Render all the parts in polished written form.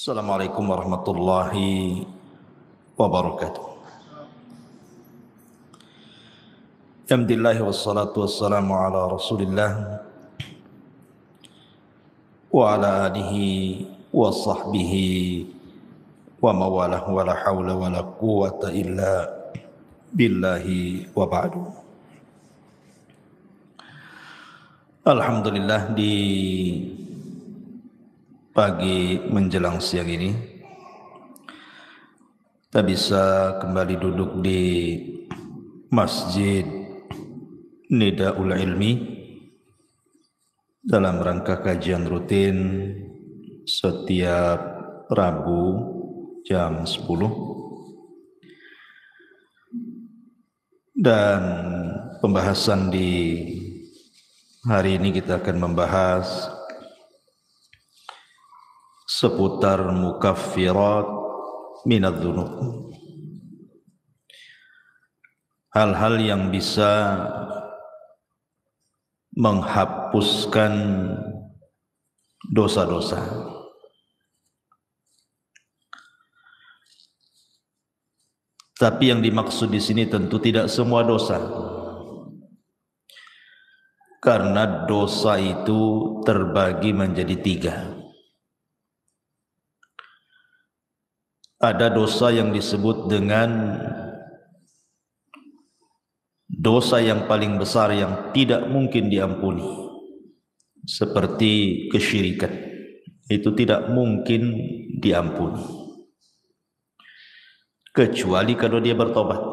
Assalamualaikum warahmatullahi wabarakatuh. Alhamdulillah wassalatu wassalamu ala Rasulillah wa ala alihi wa sahbihi wa mawalah wa la hawla wa la quwwata illa billahi wa ba'du. Alhamdulillah, di pagi menjelang siang ini kita bisa kembali duduk di Masjid Nidaul Ilmi dalam rangka kajian rutin setiap Rabu jam 10, dan pembahasan di hari ini kita akan membahas seputar mukaffirat minadz-dzunub, hal-hal yang bisa menghapuskan dosa-dosa. Tapi yang dimaksud di sini tentu tidak semua dosa, karena dosa itu terbagi menjadi 3. Ada dosa yang disebut dengan dosa yang paling besar yang tidak mungkin diampuni, seperti kesyirikan. Itu tidak mungkin diampuni kecuali kalau dia bertobat.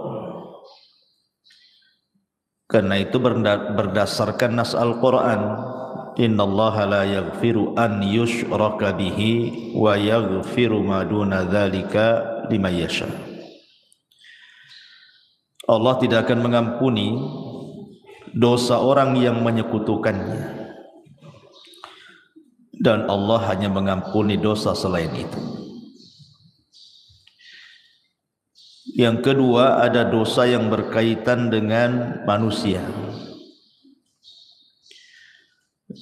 Karena itu berdasarkan nas Al-Quran, innallaha la yaghfiru an yushraka bihi wa yaghfiru ma duna dzalika liman yasha. Allah tidak akan mengampuni dosa orang yang menyekutukannya, dan Allah hanya mengampuni dosa selain itu. Yang kedua, ada dosa yang berkaitan dengan manusia,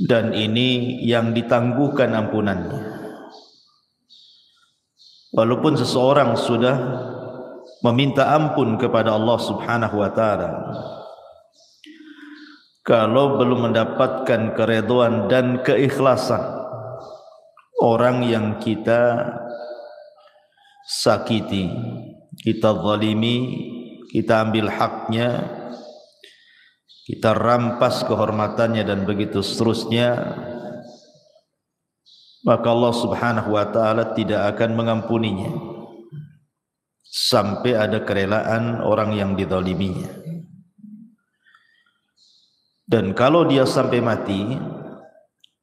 dan ini yang ditangguhkan ampunannya. Walaupun seseorang sudah meminta ampun kepada Allah Subhanahu wa taala, kalau belum mendapatkan keridhaan dan keikhlasan orang yang kita sakiti, kita zalimi, kita ambil haknya, kita rampas kehormatannya, dan begitu seterusnya, maka Allah Subhanahu wa taala tidak akan mengampuninya sampai ada kerelaan orang yang dizaliminya. Dan kalau dia sampai mati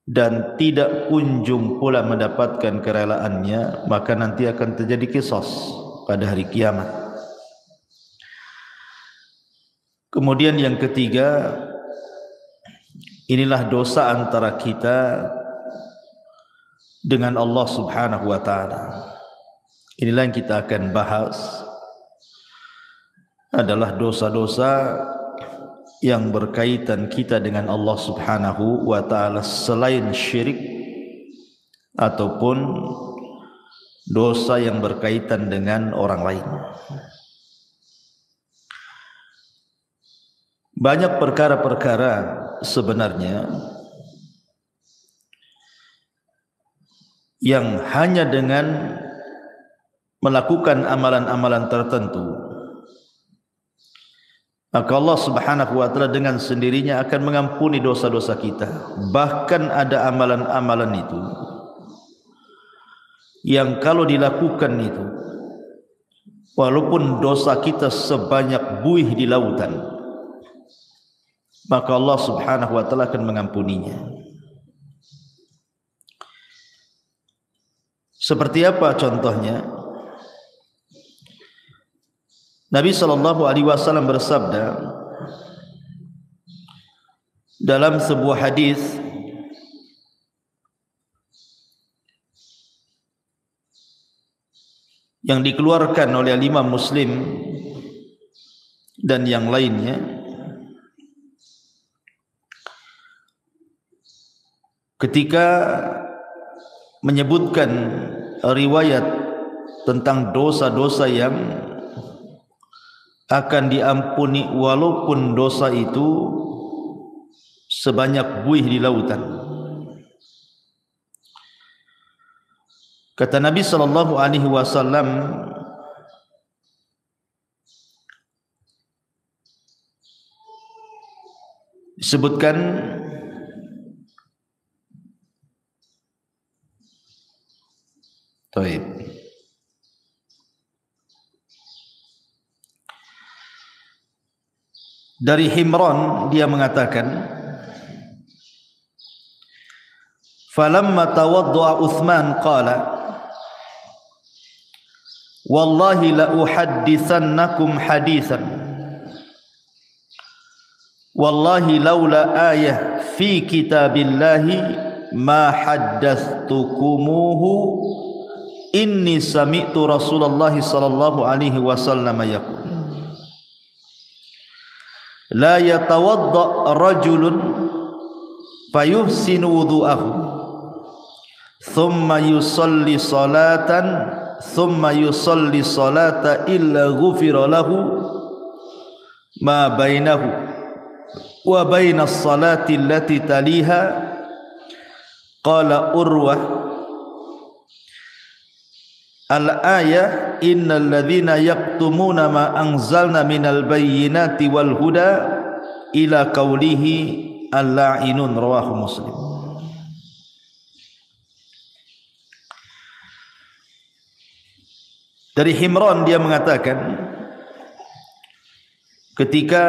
dan tidak kunjung pula mendapatkan kerelaannya, maka nanti akan terjadi qisas pada hari kiamat. Kemudian yang ketiga, inilah dosa antara kita dengan Allah Subhanahu wa taala. Inilah yang kita akan bahas, adalah dosa-dosa yang berkaitan kita dengan Allah Subhanahu wa taala selain syirik, ataupun dosa yang berkaitan dengan orang lain. Banyak perkara-perkara sebenarnya yang hanya dengan melakukan amalan-amalan tertentu, maka Allah Subhanahu wa taala dengan sendirinya akan mengampuni dosa-dosa kita. Bahkan ada amalan-amalan itu yang kalau dilakukan itu, walaupun dosa kita sebanyak buih di lautan, maka Allah Subhanahu wa taala akan mengampuninya. Seperti apa contohnya? Nabi sallallahu alaihi wasallam bersabda dalam sebuah hadis, yang dikeluarkan oleh Imam Muslim dan yang lainnya, ketika menyebutkan riwayat tentang dosa-dosa yang akan diampuni walaupun dosa itu sebanyak buih di lautan. Kata Nabi sallallahu alaihi wasallam, disebutkan Taib. Dari Himran dia mengatakan, falamma tawadda'a Uthman qala wallahi la uhaddithannakum hadithan wallahi laula ayah fi kitabillahi ma haddathtukumuhu inni sami'tu Rasulullah sallallahu alaihi wasallam yaqul la yatawadda rajulun fayuhsinu wudu'ahu thumma yusalli salata illa ghufira lahu ma bainahu wa bainas salati allati taliha. Qala Urwah al-ayah innal ladzina yaktumuna ma anzalna minal bayyinati wal huda ila qawlihi al-la'inun, rawahu Muslim. Dari Himran dia mengatakan, ketika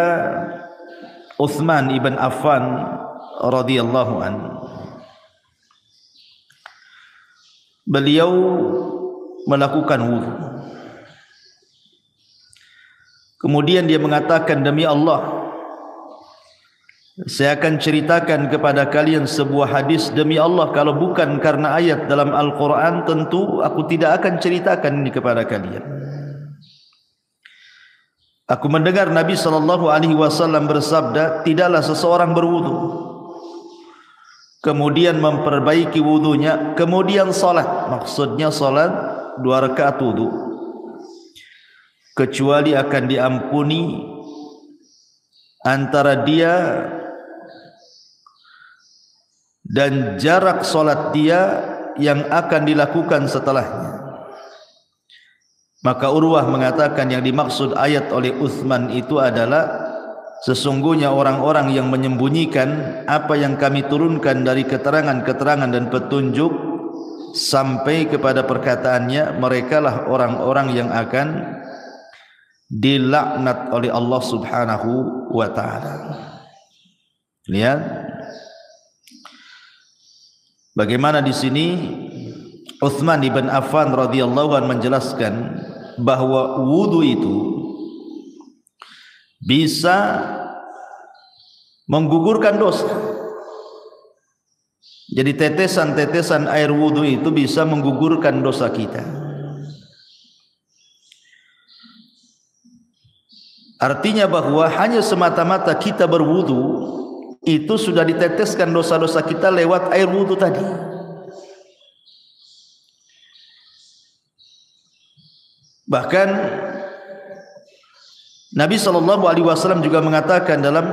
Uthman ibn Affan radhiyallahu an, beliau melakukan wudu. Kemudian dia mengatakan, demi Allah, saya akan ceritakan kepada kalian sebuah hadis. Demi Allah, kalau bukan karena ayat dalam Al-Quran, tentu aku tidak akan ceritakan ini kepada kalian. Aku mendengar Nabi SAW bersabda, tidaklah seseorang berwudu, kemudian memperbaiki wudunya, kemudian salat, maksudnya salat 2 rakaat wudu, kecuali akan diampuni antara dia dan jarak solat dia yang akan dilakukan setelahnya. Maka Urwah mengatakan yang dimaksud ayat oleh Uthman itu adalah sesungguhnya orang-orang yang menyembunyikan apa yang kami turunkan dari keterangan-keterangan dan petunjuk sampai kepada perkataannya, merekalah orang-orang yang akan dilaknat oleh Allah Subhanahu wa ta'ala. Lihat bagaimana di sini Uthman ibn Affan radhiyallahu anhu menjelaskan bahwa wudu itu bisa menggugurkan dosa. Jadi tetesan-tetesan air wudu itu bisa menggugurkan dosa kita. Artinya bahwa hanya semata-mata kita berwudu itu sudah diteteskan dosa-dosa kita lewat air wudu tadi. Bahkan Nabi SAW juga mengatakan dalam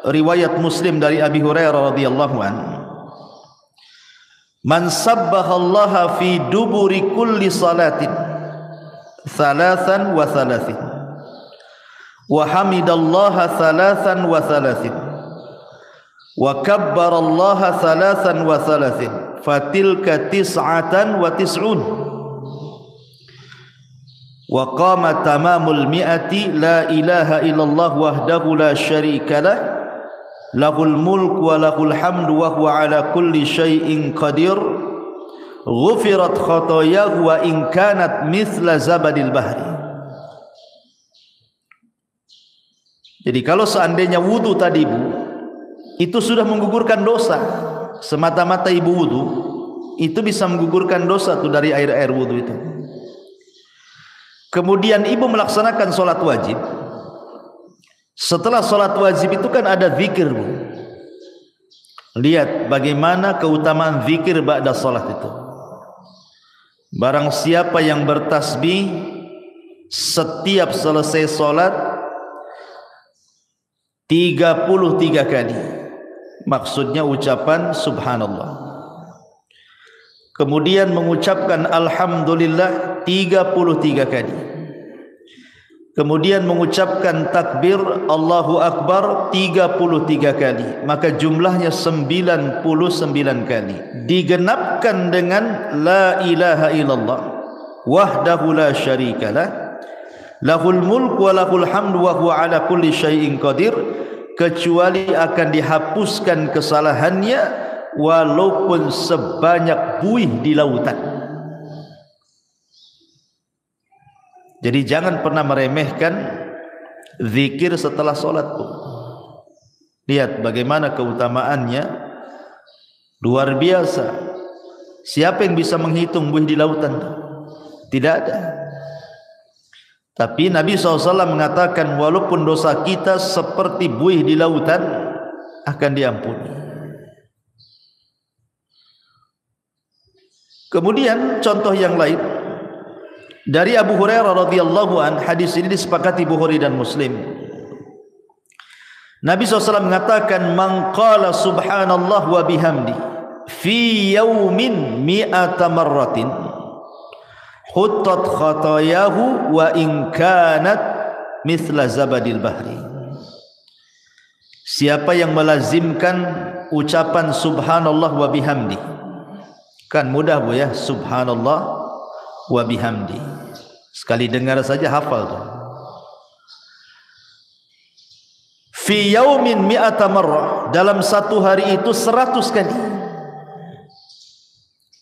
riwayat Muslim dari Abi Hurairah radhiyallahu anhu, man sabbahallaha fi duburi kulli salatin thalathan wa thalathin wa hamidallaha thalathan wa thalathin wa kabbarallaha thalathan wa thalathin fatilka tis'atan wa tis'un wa qama tamamul mi'ati la ilaha illallah wahdahu la syarika lah lahul mulku wa lahul hamdu wa huwa ala kulli syai'in qadir ghufirat khotoyahu wa in kanat mithla zabadil bahri. Jadi kalau seandainya wudu tadi Bu itu sudah menggugurkan dosa, semata-mata ibu wudu itu bisa menggugurkan dosa tuh dari air-air wudu itu. Kemudian ibu melaksanakan sholat wajib. Setelah sholat wajib itu kan ada zikir Bu. Lihat bagaimana keutamaan zikir ba'da sholat itu. Barang siapa yang bertasbih setiap selesai solat 33 kali, maksudnya ucapan subhanallah, kemudian mengucapkan alhamdulillah 33 kali, kemudian mengucapkan takbir Allahu Akbar 33 kali, maka jumlahnya 99 kali, digenapkan dengan la ilaha illallah wahdahu la syarikalah lahul mulk wa lahul hamdu wa huwa ala kulli syai'in qadir, kecuali akan dihapuskan kesalahannya walaupun sebanyak buih di lautan. Jadi jangan pernah meremehkan zikir setelah solat. Lihat bagaimana keutamaannya, luar biasa. Siapa yang bisa menghitung buih di lautan? Tidak ada. Tapi Nabi SAW mengatakan walaupun dosa kita seperti buih di lautan akan diampuni. Kemudian contoh yang lain dari Abu Hurairah radhiyallahu an, hadis ini disepakati Bukhari dan Muslim. Nabi SAW mengatakan man qala subhanallah wa bihamdi fi yaumin mi'ata marratin huttat khatayahu wa in kanat mithla zabadil bahri. Siapa yang melazimkan ucapan subhanallah wa bihamdi, kan mudah Bu ya, subhanallah wa bihamdi, sekali dengar saja hafal tuh. Fi yaumin mi'ata marrah, dalam satu hari itu 100 kali.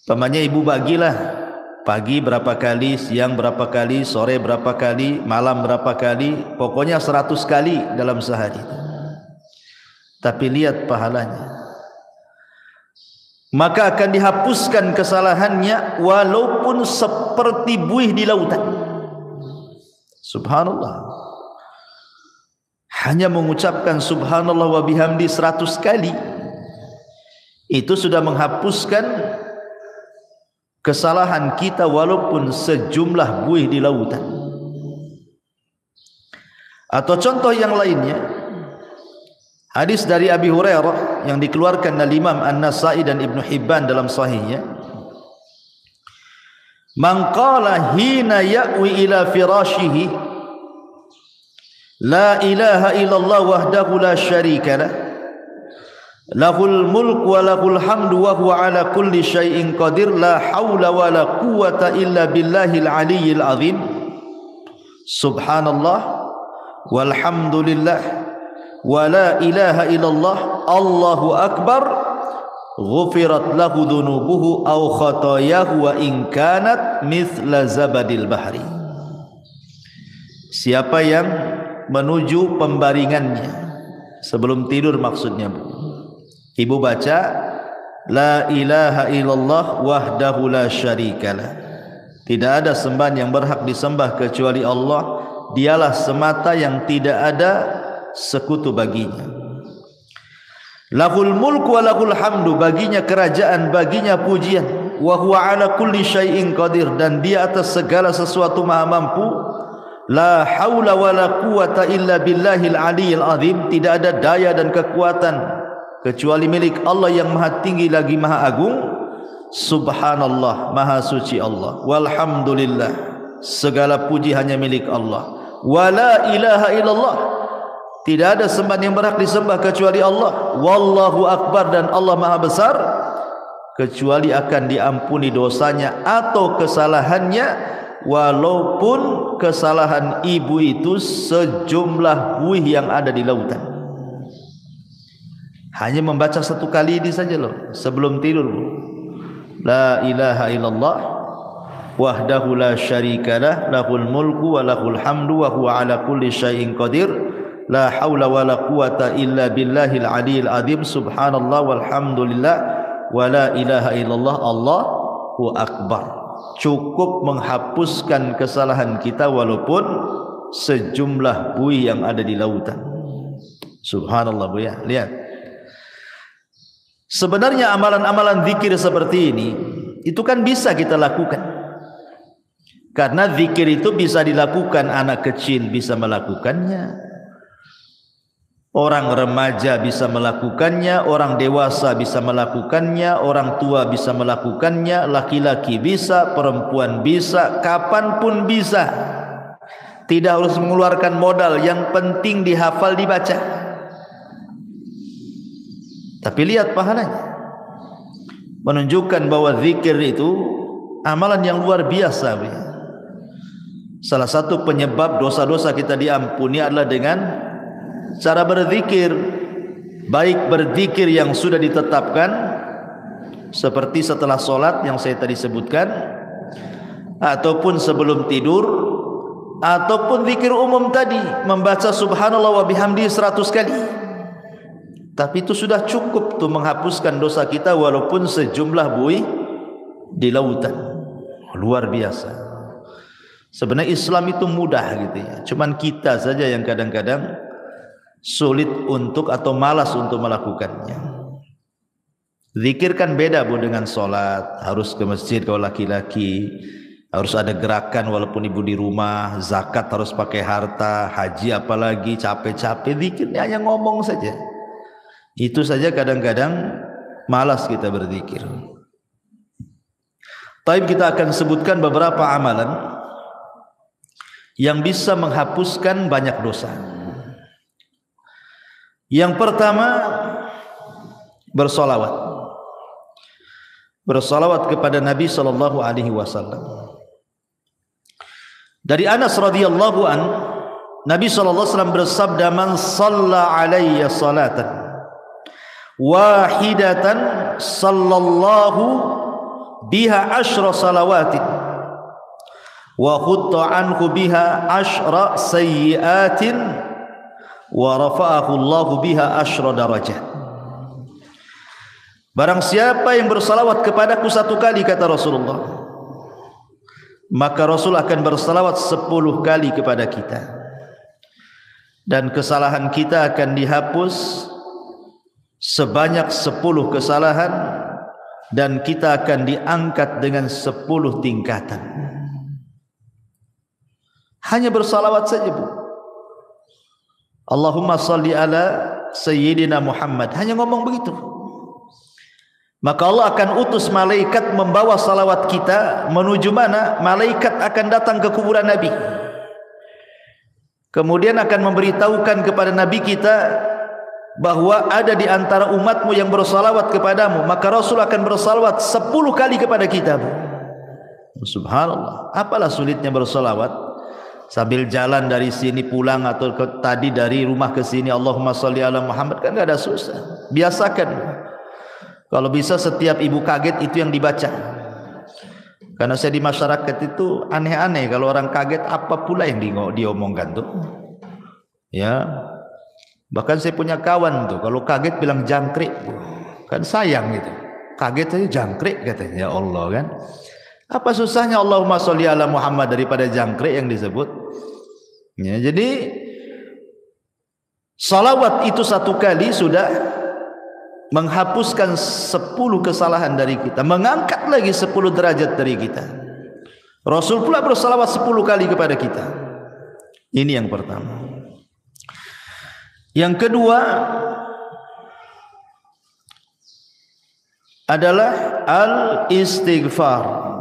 Pamannya ibu bagilah, pagi berapa kali, siang berapa kali, sore berapa kali, malam berapa kali, pokoknya 100 kali dalam sehari. Tapi lihat pahalanya, maka akan dihapuskan kesalahannya walaupun seperti buih di lautan. Subhanallah, hanya mengucapkan subhanallah wa bihamdi 100 kali itu sudah menghapuskan kesalahan kita walaupun sejumlah buih di lautan. Atau contoh yang lainnya, hadis dari Abi Hurairah yang dikeluarkan oleh Imam An-Nasa'i dan Ibnu Hibban dalam sahihnya, man qala hina ya'wi ila firashihi la ilaha illallah wahdahu la syarika lah lahul mulk wa lahul hamdu wa huwa ala kulli syai'in qadir la haula wa la quwwata illa billahil aliyyil azim subhanallah walhamdulillah wa la ilaha illallah Allahu akbar ghufirat lahu dhunubuhu aw khatayahu wa in kanat mithla zabadil bahri. Siapa yang menuju pembaringannya sebelum tidur, maksudnya Bu, ibu baca la ilaha illallah wahdahu la syarikalah, tidak ada sembahan yang berhak disembah kecuali Allah, dialah semata yang tidak ada sekutu baginya. Lahul mulku wa lahul hamdu, baginya kerajaan, baginya pujian, wa huwa ala kulli syai'in qadir, dan dia atas segala sesuatu maha mampu. La haula wa la quwwata illa billahil aliyyil azim, tidak ada daya dan kekuatan kecuali milik Allah yang maha tinggi lagi maha agung. Subhanallah, maha suci Allah. Walhamdulillah, segala puji hanya milik Allah. Wa la ilaha illallah, tidak ada sembahan yang berhak disembah kecuali Allah. Wallahu akbar, dan Allah maha besar, kecuali akan diampuni dosanya atau kesalahannya walaupun kesalahan ibu itu sejumlah buih yang ada di lautan. Hanya membaca 1 kali ini saja loh sebelum tidur. La ilaha illallah wahdahu la syarikalah lahul mulku wa lahul hamdu wa huwa ala kulli syai'in qadir la haula wa la quwata illa billahil aliyyil azim subhanallah walhamdulillah wa la ilaha illallah Allahu akbar. Cukup menghapuskan kesalahan kita walaupun sejumlah buih yang ada di lautan. Subhanallah Bu ya. Lihat, sebenarnya amalan-amalan zikir seperti ini itu kan bisa kita lakukan, Karena zikir itu bisa dilakukan anak kecil, bisa melakukannya, orang remaja bisa melakukannya, orang dewasa bisa melakukannya, orang tua bisa melakukannya, laki-laki bisa, perempuan bisa, kapanpun bisa. Tidak harus mengeluarkan modal, yang penting dihafal, dibaca. Tapi lihat pahalanya, menunjukkan bahwa zikir itu amalan yang luar biasa. Salah satu penyebab dosa-dosa kita diampuni adalah dengan cara berzikir, baik berzikir yang sudah ditetapkan seperti setelah solat yang saya tadi sebutkan, ataupun sebelum tidur, ataupun zikir umum tadi, membaca subhanallah wa bihamdi 100 kali. Tapi itu sudah cukup tuh menghapuskan dosa kita walaupun sejumlah buih di lautan. Luar biasa. Sebenarnya Islam itu mudah gitu ya. Cuman kita saja yang kadang-kadang sulit untuk atau malas untuk melakukannya. Zikir kan beda Bu dengan solat. Harus ke masjid kalau laki-laki, harus ada gerakan walaupun ibu di rumah. Zakat harus pakai harta, haji apalagi capek-capek. Zikirnya hanya ngomong saja. Itu saja kadang-kadang malas kita berzikir. Tapi kita akan sebutkan beberapa amalan yang bisa menghapuskan banyak dosa. Yang pertama, bersolawat. Bersolawat kepada Nabi sallallahu alaihi wasallam. Dari Anas radhiyallahu an, Nabi sallallahu alaihi wasallam bersabda, "Man shalla alayya salatan wahidatan sallallahu biha asyra salawatin wa khutta anhu biha asyra sayyiatin wa rafa'ahu Allahu biha asyra darajat." Barang siapa yang bersalawat kepadaku 1 kali, kata Rasulullah, maka Rasul akan bersalawat 10 kali kepada kita, dan kesalahan kita akan dihapus sebanyak 10 kesalahan, dan kita akan diangkat dengan 10 tingkatan. Hanya bersalawat saja Bu. Allahumma salli ala Sayyidina Muhammad. Hanya ngomong begitu. Maka Allah akan utus malaikat membawa salawat kita menuju mana? Malaikat akan datang ke kuburan Nabi. Kemudian akan memberitahukan kepada Nabi kita bahwa ada di antara umatmu yang bersalawat kepadamu. Maka Rasul akan bersalawat 10 kali kepada kita. Subhanallah. Apalah sulitnya bersalawat? Sambil jalan dari sini pulang atau tadi dari rumah ke sini, Allahumma sholli ala Muhammad, kan enggak ada susah. Biasakan. Kalau bisa setiap ibu kaget itu yang dibaca. Karena saya di masyarakat itu aneh-aneh, kalau orang kaget apa pula yang diomongkan tuh. Ya. Bahkan saya punya kawan tuh, kalau kaget bilang jangkrik. Kan sayang gitu. Kaget saja jangkrik katanya. Ya Allah kan. Apa susahnya Allahumma sholli ala Muhammad daripada jangkrik yang disebut? Ya, jadi salawat itu 1 kali sudah menghapuskan 10 kesalahan dari kita, mengangkat lagi 10 derajat dari kita. Rasul pula bersalawat 10 kali kepada kita. Ini yang pertama. Yang kedua adalah al-istighfar.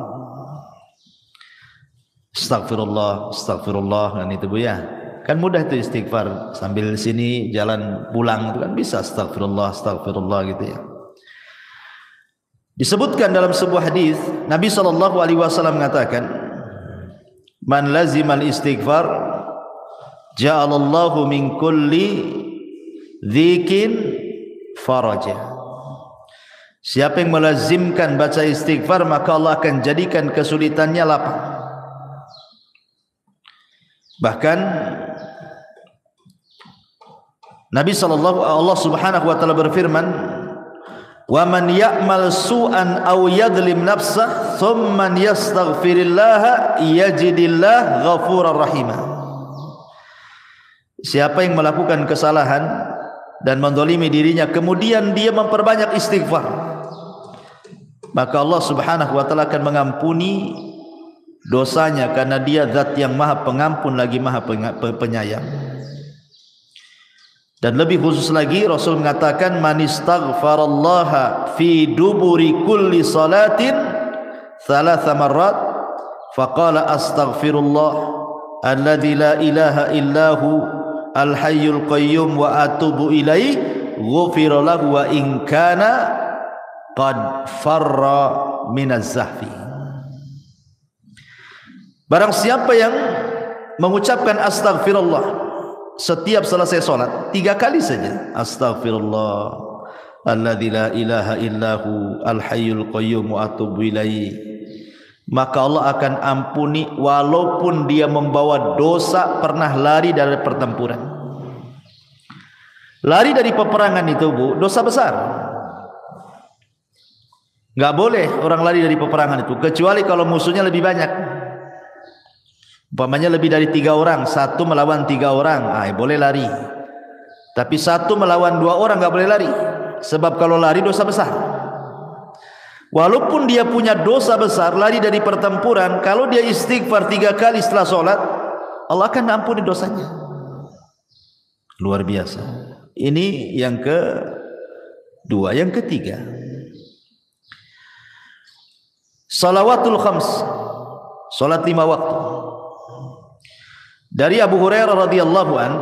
Astagfirullah, astagfirullah, kan itu Bu ya. Kan mudah itu istighfar, sambil sini jalan pulang itu kan bisa astagfirullah, astagfirullah gitu ya. Disebutkan dalam sebuah hadis Nabi sallallahu alaihi wasallam mengatakan, "Man lazimal istighfar ja'alallahu min kulli dzikin faraja." Siapa yang melazimkan baca istighfar, maka Allah akan jadikan kesulitannya lapang. Bahkan Nabi Allah Subhanahu wa taala berfirman, "Wa man ya'mal su'an aw yadhlim nafsah thumma yastaghfirillaha yajidillah ghafurar rahimah." Siapa yang melakukan kesalahan dan mendolimi dirinya, kemudian dia memperbanyak istighfar, maka Allah Subhanahu wa taala akan mengampuni dosanya, karena dia zat yang maha pengampun lagi maha penyayang. Dan lebih khusus lagi Rasul mengatakan, man istaghfarallaha fi duburi kulli salatin thalatha marrat faqala astaghfirullah alladzi la ilaha illahu al-hayyul qayyum wa atubu ilaih ghufira lahu wa in kana qad farra minaz zahfi. Barang siapa yang mengucapkan astaghfirullah setiap selesai salat 3 kali saja, astaghfirullah alladzi la ilaha illahu al-hayyul qayyum wa atubu ilaih, maka Allah akan ampuni walaupun dia membawa dosa pernah lari dari pertempuran. Lari dari peperangan itu, Bu, dosa besar. Enggak boleh orang lari dari peperangan itu, kecuali kalau musuhnya lebih banyak. Umpamanya lebih dari 3 orang, 1 melawan 3 orang, boleh lari. Tapi 1 melawan 2 orang enggak boleh lari. Sebab kalau lari dosa besar. Walaupun dia punya dosa besar, lari dari pertempuran, kalau dia istighfar 3 kali setelah sholat, Allah akan ampuni dosanya. Luar biasa. Ini yang kedua. Yang ketiga, salawatul khams, salat 5 waktu. Dari Abu Hurairah radhiyallahu an,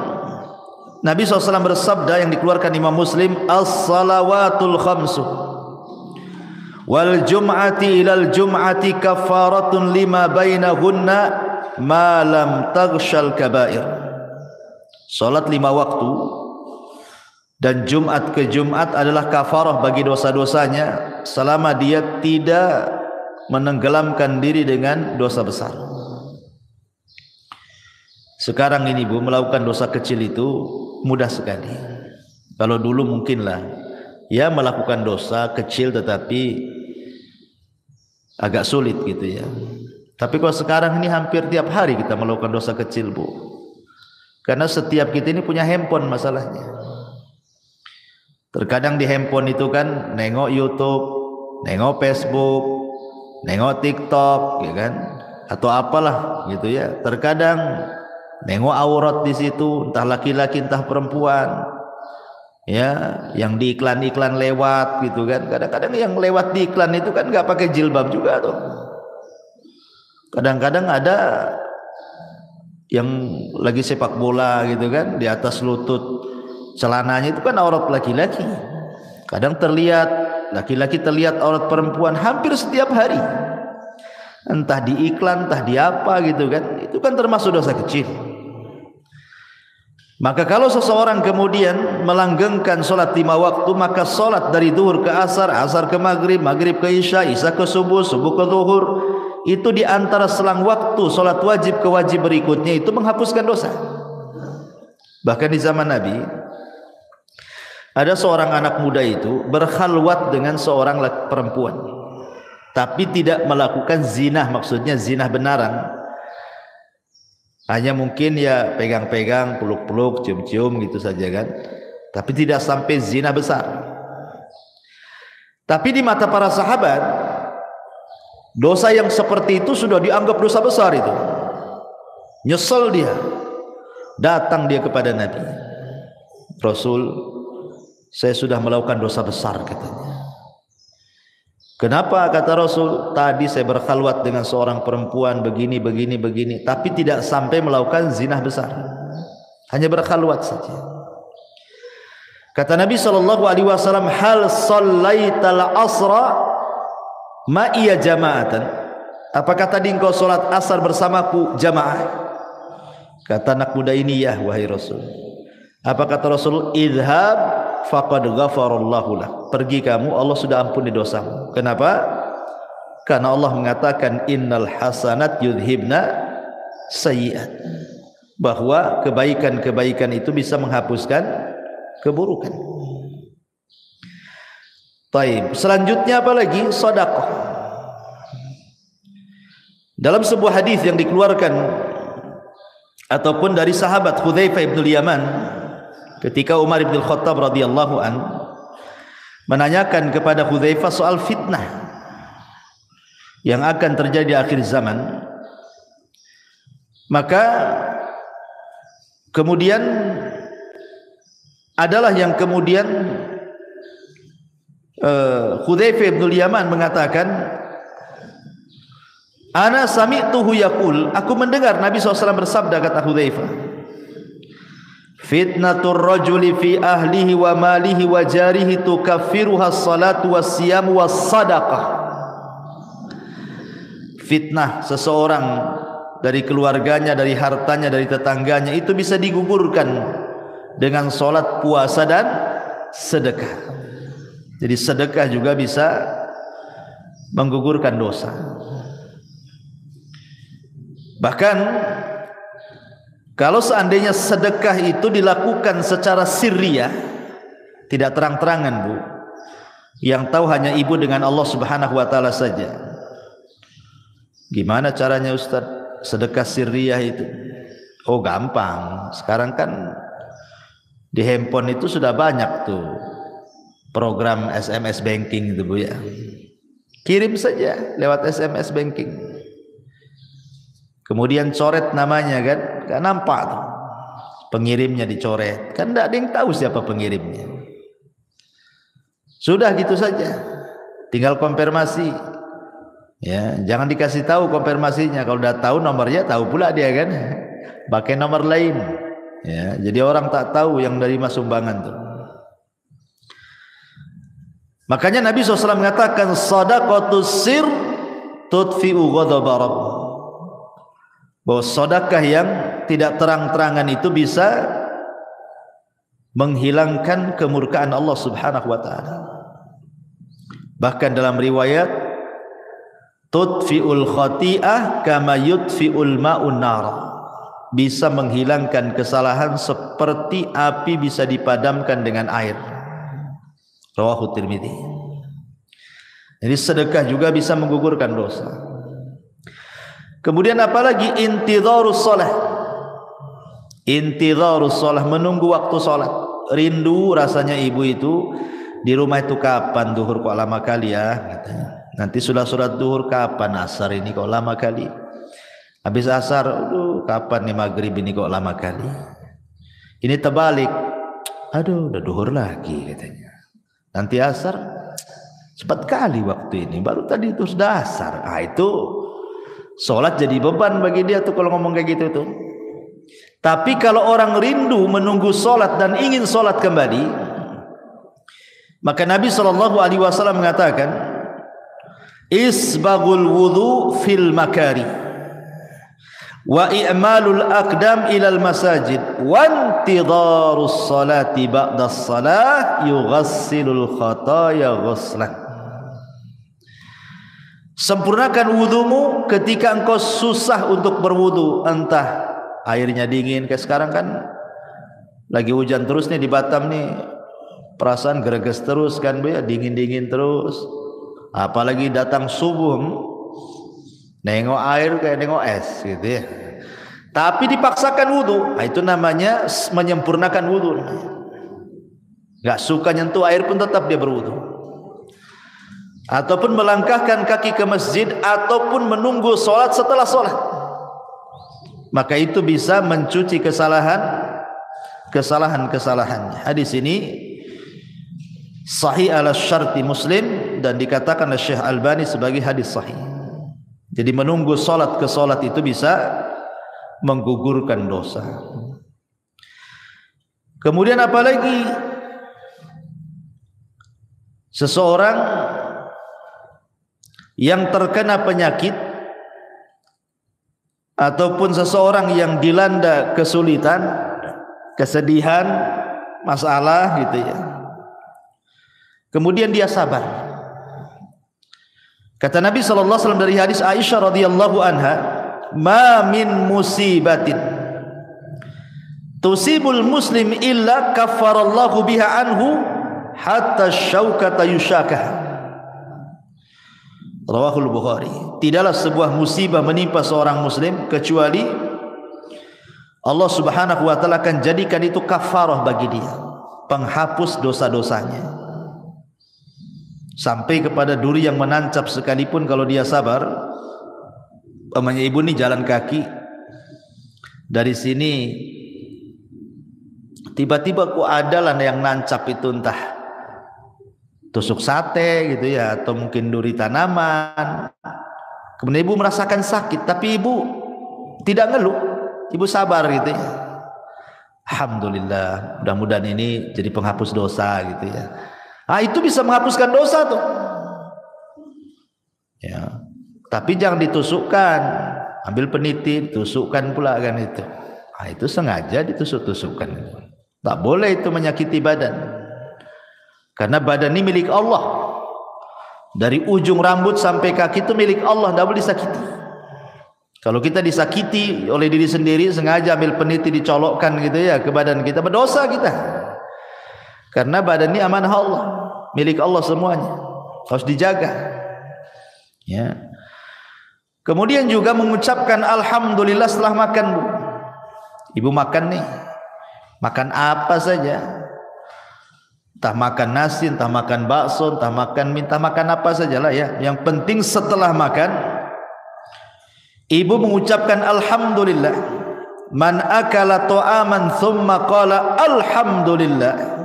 Nabi SAW bersabda yang dikeluarkan Imam Muslim, as-salawatul khamsu wal jum'ati ilal jum'ati kafaratun lima bainahunna ma lam taghshal kabair. Salat 5 waktu dan Jumat ke Jumat adalah kafarah bagi dosa-dosanya selama dia tidak menenggelamkan diri dengan dosa besar. Sekarang ini, Bu, melakukan dosa kecil itu mudah sekali. Kalau dulu mungkinlah ya melakukan dosa kecil tetapi agak sulit gitu ya. Tapi kalau sekarang ini hampir tiap hari kita melakukan dosa kecil, Bu. Karena setiap kita ini punya handphone masalahnya. Terkadang di handphone itu kan nengok YouTube, nengok Facebook, nengok TikTok, ya kan? Atau apalah gitu ya. Terkadang nengok aurat di situ, entah laki-laki entah perempuan, ya, yang di iklan-iklan lewat gitu kan. Kadang-kadang yang lewat di iklan itu kan nggak pakai jilbab juga tuh. Kadang-kadang ada yang lagi sepak bola gitu kan, di atas lutut celananya itu kan aurat laki-laki. Kadang terlihat laki-laki, terlihat aurat perempuan hampir setiap hari. Entah di iklan, entah di apa gitu kan. Itu kan termasuk dosa kecil. Maka kalau seseorang kemudian melanggengkan solat 5 waktu, maka solat dari zuhur ke asar, asar ke maghrib, maghrib ke isya, isya ke subuh, subuh ke zuhur, itu di antara selang waktu solat wajib ke wajib berikutnya itu menghapuskan dosa. Bahkan di zaman Nabi ada seorang anak muda itu berkhalwat dengan seorang perempuan, tapi tidak melakukan zina, maksudnya zina benaran. Hanya mungkin ya pegang-pegang, peluk-peluk, cium-cium gitu saja kan. Tapi tidak sampai zina besar. Tapi di mata para sahabat, dosa yang seperti itu sudah dianggap dosa besar itu. Nyesel dia. Datang dia kepada Nabi. Rasul, saya sudah melakukan dosa besar katanya. Kenapa? Kata Rasul, tadi saya berkhalwat dengan seorang perempuan begini, tapi tidak sampai melakukan zina besar. Hanya berkhalwat saja. Kata Nabi SAW, hal sallaital asra ma'iya jama'atan. Apakah tadi engkau solat asar bersamaku jamaah? Kata anak muda ini, ya wahai Rasul. Apa kata Rasul? Idhab faqad ghafarallahu lak. Pergi kamu, Allah sudah ampuni dosamu. Kenapa? Karena Allah mengatakan innal hasanat yudhibna sayyi'at, bahwa kebaikan-kebaikan itu bisa menghapuskan keburukan. Baik, selanjutnya apa lagi? Sedekah. Dalam sebuah hadis yang dikeluarkan ataupun dari sahabat Hudzaifah bin Yaman, ketika Umar bin Khattab radhiyallahu an menanyakan kepada Hudzaifah soal fitnah yang akan terjadi di akhir zaman, Maka kemudian adalah yang kemudian Hudzaifah bin Yaman mengatakan, ana sami'tuhu yaqul, aku mendengar Nabi SAW bersabda, kata Hudzaifah, fitnatur rajuli fi ahlihi wa malihi wa jarihi tukaffiruha as-salatu was-siyamu was-sadaqah. Fitnah seseorang dari keluarganya, dari hartanya, dari tetangganya itu bisa digugurkan dengan salat, puasa dan sedekah. Jadi sedekah juga bisa menggugurkan dosa. Bahkan kalau seandainya sedekah itu dilakukan secara sirriyah, tidak terang-terangan, Bu, yang tahu hanya ibu dengan Allah Subhanahu wa taala saja. Gimana caranya, Ustaz, sedekah sirriyah itu? Oh, gampang. Sekarang kan di handphone itu sudah banyak tuh program SMS banking itu, Bu, ya. Kirim saja lewat SMS banking. Kemudian coret namanya, kan? Gak nampak tuh. Pengirimnya dicoret. Kan tidak ada yang tahu siapa pengirimnya. Sudah gitu saja. Tinggal konfirmasi. Ya, jangan dikasih tahu konfirmasinya. Kalau udah tahu nomornya, tahu pula dia, kan? Pakai nomor lain. Ya, jadi orang tak tahu yang dari sumbangan tuh. Makanya Nabi SAW mengatakan, sadaqatus sir tudfi'u ghadaba rabb. Bahwa sedekah yang tidak terang-terangan itu bisa menghilangkan kemurkaan Allah Subhanahu wa taala. Bahkan dalam riwayat, tudfi'ul khati'ah kama yudfi'ul ma'un nar. Bisa menghilangkan kesalahan seperti api bisa dipadamkan dengan air. Rawahu Tirmidzi. Jadi sedekah juga bisa menggugurkan dosa. Kemudian apalagi intidharus shalah. Intidharus shalah, menunggu waktu salat. Rindu rasanya ibu itu di rumah itu, kapan duhur kok lama kali ya, katanya. Nanti sudah sholat duhur, kapan asar ini kok lama kali. Habis asar, aduh, kapan nih maghrib ini kok lama kali. Ini terbalik, aduh, udah duhur lagi, katanya. Nanti asar, cepat kali waktu ini, baru tadi itu sudah asar. Ah, itu sholat jadi beban bagi dia tuh kalau ngomong kayak gitu tuh. Tapi kalau orang rindu menunggu sholat dan ingin sholat kembali, maka Nabi SAW mengatakan, isbaghul wudu fil makari wa i'malul aqdam ilal masajid wa intidharus salati ba'das salah yughassilul khataya ghuslan. Sempurnakan wudumu ketika engkau susah untuk berwudu, entah airnya dingin, kayak sekarang kan lagi hujan terus nih di Batam nih, perasaan greges terus kan, Bu, ya, dingin-dingin terus. Apalagi datang subuh, nengok air kayak nengok es gitu ya. Tapi dipaksakan wudu, nah, itu namanya menyempurnakan wudu. Gak suka nyentuh air pun tetap dia berwudu. Ataupun melangkahkan kaki ke masjid, ataupun menunggu sholat setelah sholat, maka itu bisa mencuci kesalahan-kesalahannya. Hadis ini sahih ala syarti Muslim dan dikatakan oleh Syekh Albani sebagai hadis sahih. Jadi menunggu salat ke salat itu bisa menggugurkan dosa. Kemudian apalagi seseorang yang terkena penyakit ataupun seseorang yang dilanda kesulitan, kesedihan, masalah gitu ya. Kemudian dia sabar. Kata Nabi SAW dari hadis Aisyah radhiyallahu anha, ma min musibatin tusibul muslim illa kaffarallahu biha anhu hatta syaukata yusyakah. Rawahul Bukhari. Tidaklah sebuah musibah menimpa seorang muslim kecuali Allah Subhanahu wa taala akan jadikan itu kafarah bagi dia, penghapus dosa-dosanya. Sampai kepada duri yang menancap sekalipun kalau dia sabar. Umpamanya ibu nih jalan kaki, Dari sini tiba-tiba kok adalah yang nancap itu entah tusuk sate gitu ya, atau mungkin duri tanaman. Kemudian ibu merasakan sakit, tapi ibu tidak ngeluh, ibu sabar gitu ya. Alhamdulillah, mudah-mudahan ini jadi penghapus dosa gitu ya. Itu bisa menghapuskan dosa tuh. Ya. Tapi jangan ditusukkan, ambil peniti, tusukkan pula kan itu. Itu sengaja ditusuk-tusukkan. Tak boleh itu menyakiti badan. Karena badan ini milik Allah. Dari ujung rambut sampai kaki itu milik Allah, tidak boleh disakiti. Kalau kita disakiti oleh diri sendiri, sengaja ambil peniti dicolokkan gitu ya ke badan kita, berdosa kita. Karena badan ini amanah Allah, milik Allah semuanya, harus dijaga. Ya. Kemudian juga mengucapkan alhamdulillah setelah makan, Bu. Ibu makan nih, makan apa saja, entah makan nasi, entah makan bakso, entah makan mie, entah makan apa sajalah ya. Yang penting setelah makan, ibu mengucapkan alhamdulillah. Man akala ta'aman thumma qala alhamdulillah.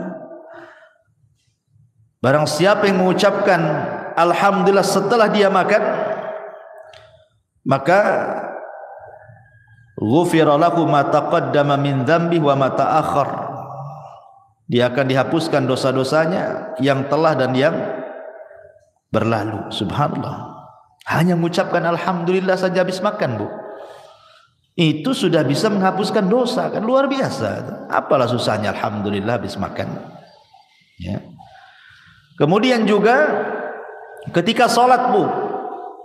Barang siapa yang mengucapkan alhamdulillah setelah dia makan, maka ghufira lahu ma taqaddama min dzambihi wa ma ta'akhkhar. Dia akan dihapuskan dosa-dosanya yang telah dan yang berlalu. Subhanallah. Hanya mengucapkan alhamdulillah saja habis makan, Bu. Itu sudah bisa menghapuskan dosa, kan luar biasa. Apalah susahnya alhamdulillah habis makan. Ya. Kemudian juga ketika salat, Bu,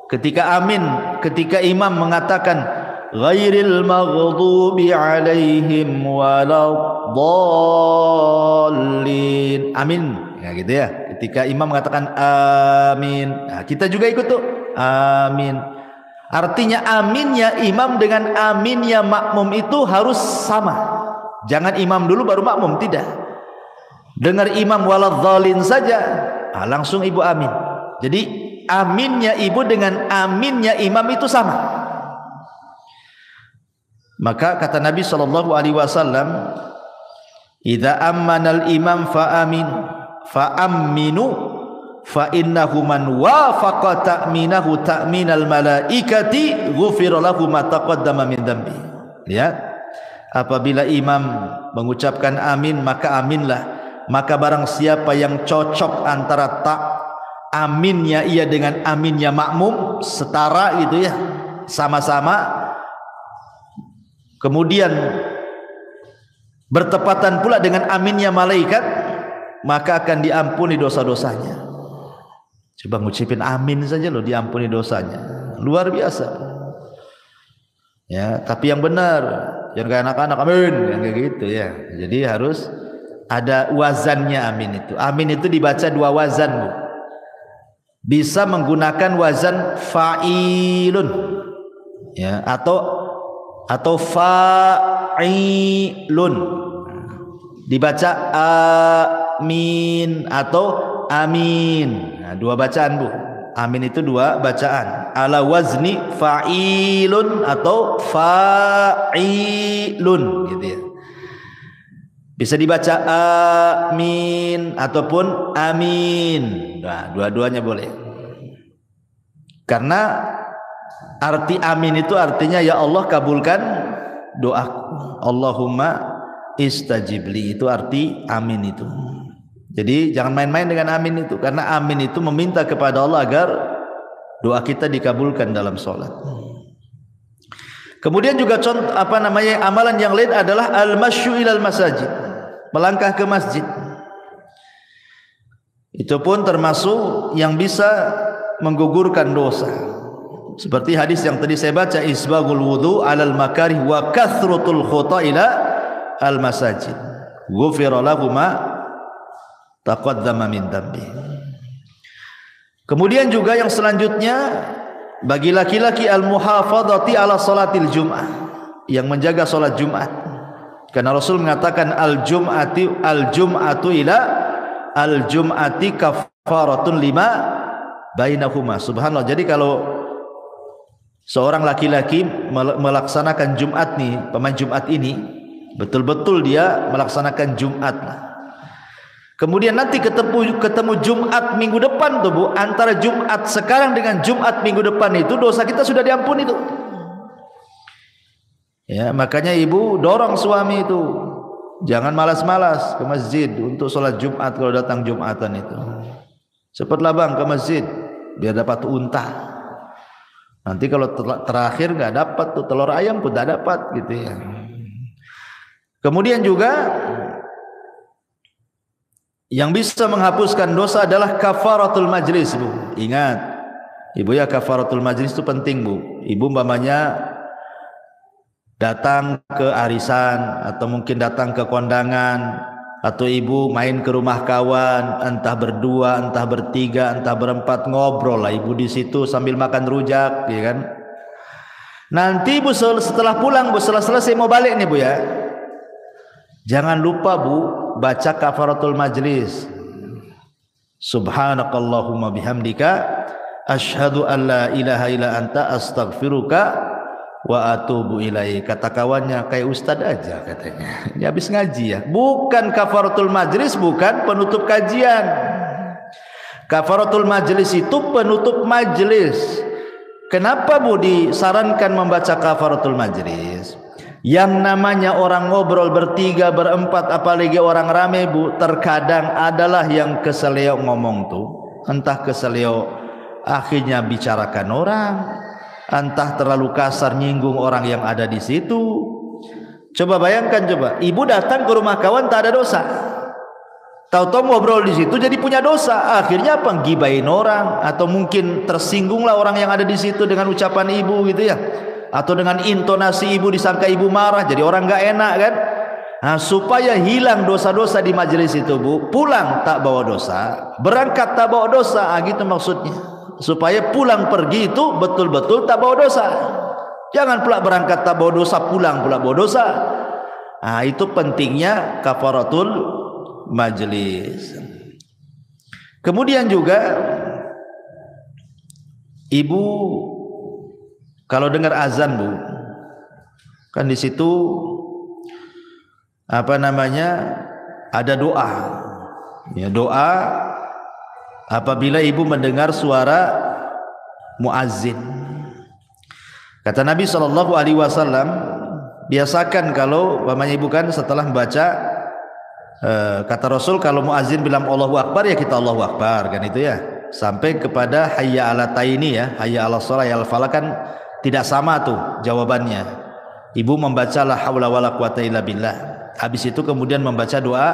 ketika amin, ketika imam mengatakan ghairil maghdubi alaihim waladdallin, amin, ya gitu ya. Ketika imam mengatakan amin, nah, kita juga ikut tuh amin. Artinya aminnya imam dengan aminnya makmum itu harus sama. Jangan imam dulu baru makmum, tidak. Dengar imam waladzalin saja, langsung ibu amin. Jadi aminnya ibu dengan aminnya imam itu sama. Maka kata Nabi SAW, idza ammanal imam fa'aminu fa innahu man wafaqa ta'minahu ta'minal malaikati ghufira lahu ma taqaddama min dzambi. Lihat, apabila imam mengucapkan amin, maka aminlah. Maka barang siapa yang cocok antara aminnya ia dengan aminnya makmum, setara gitu ya, sama-sama, kemudian bertepatan pula dengan aminnya malaikat, maka akan diampuni dosa-dosanya. Coba ngucapin amin saja loh, diampuni dosanya, luar biasa. Ya, tapi yang benar, jangan kayak anak-anak amin, yang kayak gitu ya. Jadi harus ada wazannya amin itu. Amin itu dibaca dua wazan, Bu. Bisa menggunakan wazan fa'ilun, ya, atau fa'ilun. Dibaca amin atau amin. Nah, dua bacaan, Bu. Amin itu dua bacaan. Ala wazni fa'ilun atau fa'ilun gitu ya. Bisa dibaca amin ataupun amin. Nah, dua-duanya boleh. Karena arti amin itu artinya ya Allah kabulkan doaku. Allahumma istajibli, itu arti amin itu. Jadi jangan main-main dengan amin itu, karena amin itu meminta kepada Allah agar doa kita dikabulkan dalam sholat. Kemudian juga contoh amalan yang lain adalah al-masyu ilal masajid, melangkah ke masjid. Itu pun termasuk yang bisa menggugurkan dosa. Seperti hadis yang tadi saya baca, isbagul wudu alal makarih wa kathratul khuta ila al masajid ghufira lahu ma taqaddama min dzambi. Kemudian juga yang selanjutnya, bagi laki-laki al-muhafadhati ala salatil jum'ah, yang menjaga salat Jumat. Karena Rasul mengatakan al-jum'atu ila al-jum'ati kafaratun lima bainahuma. Subhanallah. Jadi kalau seorang laki-laki melaksanakan Jumat nih, pemain Jumat ini betul-betul dia melaksanakan Jumat. Kemudian nanti ketemu Jumat minggu depan tuh Bu, antara Jumat sekarang dengan Jumat minggu depan itu dosa kita sudah diampuni tuh. Ya, makanya ibu dorong suami itu jangan malas-malas ke masjid untuk sholat Jumat kalau datang Jumatan itu. Cepatlah bang ke masjid biar dapat unta. Nanti kalau terakhir nggak dapat tuh telur ayam pun tidak dapat gitu ya. Kemudian juga yang bisa menghapuskan dosa adalah kafaratul majlis, Bu. Ingat, Ibu ya, kafaratul majlis itu penting, Bu. Ibu umpamanya datang ke arisan atau mungkin datang ke kondangan, atau ibu main ke rumah kawan, entah berdua, entah bertiga, entah berempat, ngobrol lah ibu di situ sambil makan rujak, ya kan? Nanti Bu setelah pulang, Bu setelah selesai mau balik nih Bu ya, jangan lupa Bu baca kafaratul majlis. Subhanakallahumma bihamdika asyhadu an la ilaha illa anta astaghfiruka wa atubu ilaik. Kata kawannya, kayak ustad aja katanya. Ini habis ngaji ya. Bukan kafaratul majlis, bukan penutup kajian. Kafaratul majlis itu penutup majlis. Kenapa Bu disarankan membaca kafaratul majlis? Yang namanya orang ngobrol bertiga, berempat, apalagi orang rame Bu, terkadang adalah yang keseleo ngomong tuh, entah keseleo akhirnya bicarakan orang, entah terlalu kasar nyinggung orang yang ada di situ. Coba bayangkan, coba ibu datang ke rumah kawan tak ada dosa, tahu-tahu ngobrol di situ jadi punya dosa. Akhirnya apa? Gibain orang, atau mungkin tersinggunglah orang yang ada di situ dengan ucapan ibu gitu ya, atau dengan intonasi ibu disangka ibu marah, jadi orang nggak enak kan. Nah, supaya hilang dosa-dosa di majelis itu Bu, pulang tak bawa dosa, berangkat tak bawa dosa, gitu maksudnya. Supaya pulang pergi itu betul-betul tak bawa dosa. Jangan pula berangkat tak bawa dosa, pulang pula bawa dosa. Nah, itu pentingnya kafaratul majlis. Kemudian juga ibu kalau dengar azan Bu, kan di situ apa namanya, ada doa. Ya, doa apabila ibu mendengar suara muazzin. Kata Nabi SAW, biasakan kalau umpamanya ibu kan setelah membaca, kata Rasul kalau muazzin bilang Allahu Akbar ya kita Allahu Akbar kan itu ya, sampai kepada hayya ala taini ya, hayya ala shalah ya al falah, kan tidak sama tuh jawabannya. Ibu membaca la haula wala quwata illa billah. Habis itu kemudian membaca doa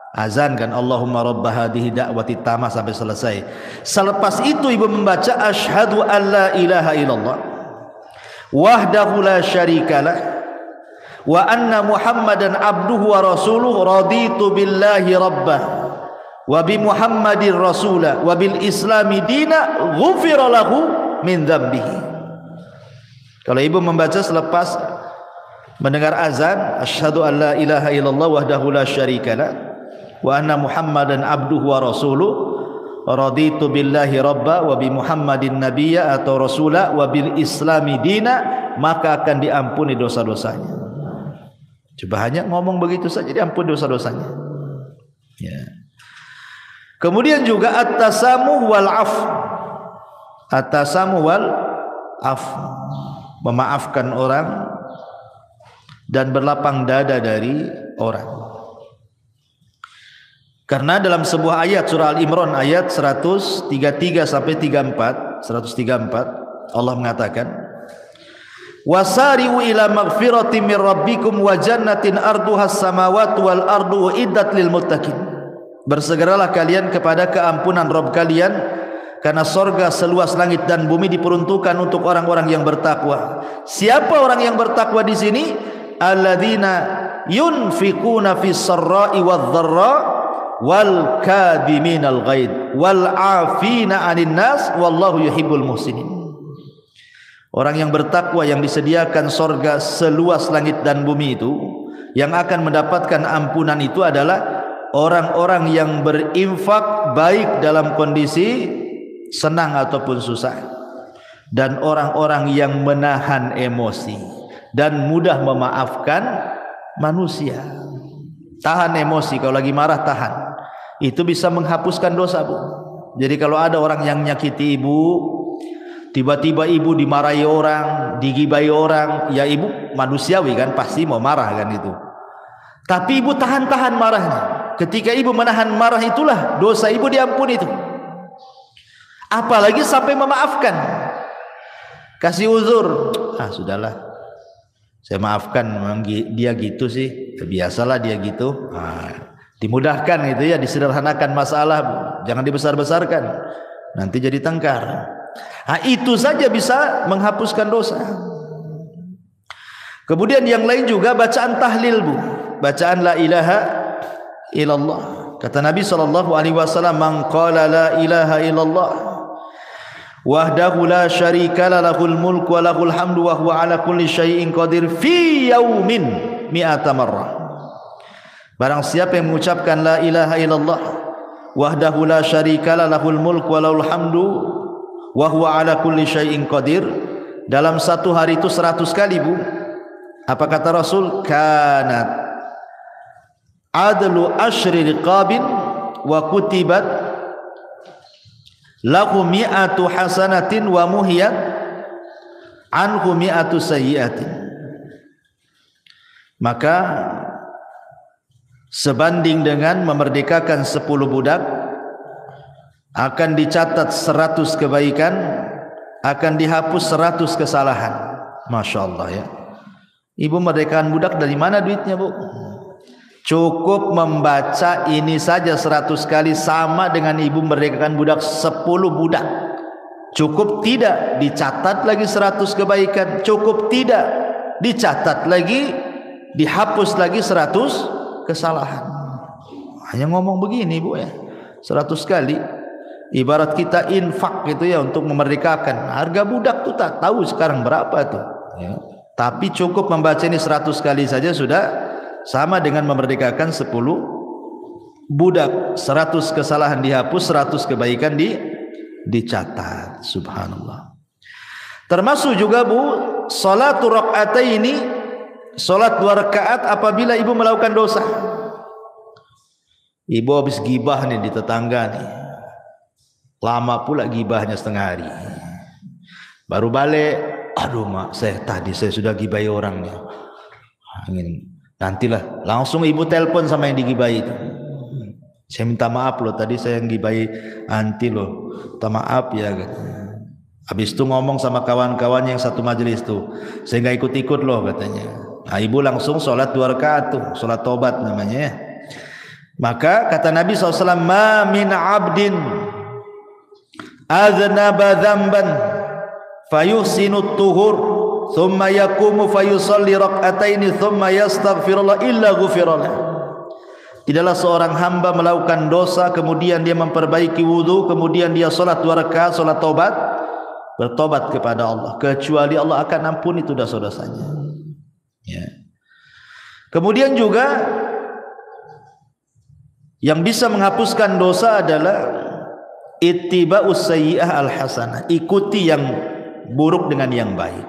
azan kan, Allahumma rabba hadhihi da'wati tamah sampai selesai. Selepas itu ibu membaca asyhadu an la ilaha illallah wahdahu la syarikalah wa anna muhammadan abduhu wa rasuluh raditu billahi rabbah wa bi muhammadin rasulah wa bil islami dina ghufira lahu min dzambihi. Kalau ibu membaca selepas mendengar azan asyhadu an la ilaha illallah wahdahu la syarikalah wa anna muhammadan abduhu wa rasuluh raditu billahi rabba wa bi muhammadin nabiyya atau rasula wa bil islami dina, maka akan diampuni dosa-dosanya. Coba hanya ngomong begitu saja diampuni dosa-dosanya ya. Kemudian juga at-tasamuh wal af, at-tasamuh wal af, memaafkan orang dan berlapang dada dari orang. Karena dalam sebuah ayat surah Al-Imran ayat 133 sampai 34, 134 Allah mengatakan, wasari'u ila maghfiratin mir rabbikum wa jannatin arduhas samawati wal ardu uiddat lil muttaqin. Bersegeralah kalian kepada keampunan Rabb kalian, karena sorga seluas langit dan bumi diperuntukkan untuk orang-orang yang bertakwa. Siapa orang yang bertakwa di sini? Alladzina yunfiquna fis sarra'i wadh dharra wal kadhiminal ghaid wal 'afina 'anil nas wallahu yuhibbul muhsinin. Orang yang bertakwa yang disediakan sorga seluas langit dan bumi itu, yang akan mendapatkan ampunan itu adalah orang-orang yang berinfak baik dalam kondisi senang ataupun susah, dan orang-orang yang menahan emosi dan mudah memaafkan manusia. Tahan emosi, kalau lagi marah tahan. Itu bisa menghapuskan dosa, Bu. Jadi kalau ada orang yang nyakiti ibu, tiba-tiba ibu dimarahi orang, digibai orang, ya ibu manusiawi kan, pasti mau marah kan itu. Tapi ibu tahan-tahan marahnya. Ketika ibu menahan marah itulah dosa ibu diampuni itu. Apalagi sampai memaafkan. Kasih uzur, sudahlah, saya maafkan, memang dia gitu sih, biasalah dia gitu. Dimudahkan gitu ya, disederhanakan masalah, jangan dibesar-besarkan, nanti jadi tengkar. Itu saja bisa menghapuskan dosa. Kemudian yang lain juga bacaan tahlil, Bu, bacaan la ilaha illallah. Kata Nabi SAW, man qala la ilaha illallah wahdahu la syarika lahul mulku wa lahul hamdu wa huwa ala kulli syai'in qadir fi yaumin mi'ata marrah. Barang siapa yang mengucapkan la ilaha illallah wahdahu la syarika lahul mulku wa lahul hamdu wa huwa ala kulli syai'in qadir, dalam satu hari itu 100 kali, Bu. Apa kata Rasul? Kanat adlu asyri riqabin wa kutibat lahu mi'atu hasanatin wa muhiyat anhu mi'atu sayyiatin. Maka sebanding dengan memerdekakan 10 budak, akan dicatat 100 kebaikan, akan dihapus 100 kesalahan. Masya Allah ya. Ibu merdekakan budak dari mana duitnya, Bu? Cukup membaca ini saja 100 kali sama dengan ibu merdekakan budak 10 budak. Cukup tidak dicatat lagi 100 kebaikan, cukup tidak dicatat lagi, dihapus lagi 100 kesalahan. Hanya ngomong begini, Bu ya, 100 kali. Ibarat kita infak gitu ya, untuk memerdekakan. Harga budak tuh tak tahu sekarang berapa tuh ya. Tapi cukup membaca ini 100 kali saja sudah sama dengan memerdekakan 10 budak. 100 kesalahan dihapus, 100 kebaikan dicatat. Subhanallah. Termasuk juga, Bu, salatu rakaataini, salat 2 rakaat apabila ibu melakukan dosa. Ibu habis gibah nih di tetangga nih, lama pula gibahnya setengah hari, baru balik, aduh mak, saya sudah gibai orang nih, nantilah langsung ibu telepon sama yang digibai itu, saya minta maaf loh, tadi saya yang gibai anti loh, minta maaf ya. Habis itu ngomong sama kawan-kawannya yang satu majelis tuh, saya nggak ikut-ikut loh katanya. Nah, ibu langsung sholat 2 rakaat tuh, sholat tobat namanya ya. Maka kata Nabi SAW, ma min abdin aznaba dzamban fayuhsinu tuhur thumma yaqumu fayusalli rak'ataini thumma yastaghfirullah illa ghufiralah. Tidaklah seorang hamba melakukan dosa kemudian dia memperbaiki wudu, kemudian dia salat 2 rakaat salat taubat, bertobat kepada Allah, kecuali Allah akan ampuni itu dosa-dosanya ya. Kemudian juga yang bisa menghapuskan dosa adalah ittiba'us sayyi'ah al-hasanah, ikuti yang buruk dengan yang baik.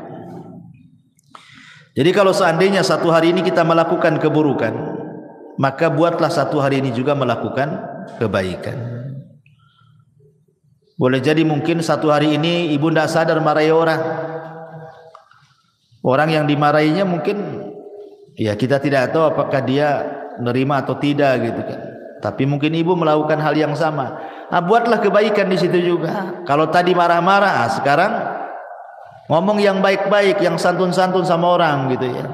Jadi kalau seandainya satu hari ini kita melakukan keburukan, maka buatlah satu hari ini juga melakukan kebaikan. Boleh jadi mungkin satu hari ini ibu tidak sadar marahi orang. Orang yang dimarahinya mungkin ya kita tidak tahu apakah dia menerima atau tidak gitu kan. Tapi mungkin ibu melakukan hal yang sama. Buatlah kebaikan di situ juga. Kalau tadi marah-marah, sekarang ngomong yang baik-baik, yang santun-santun sama orang gitu ya.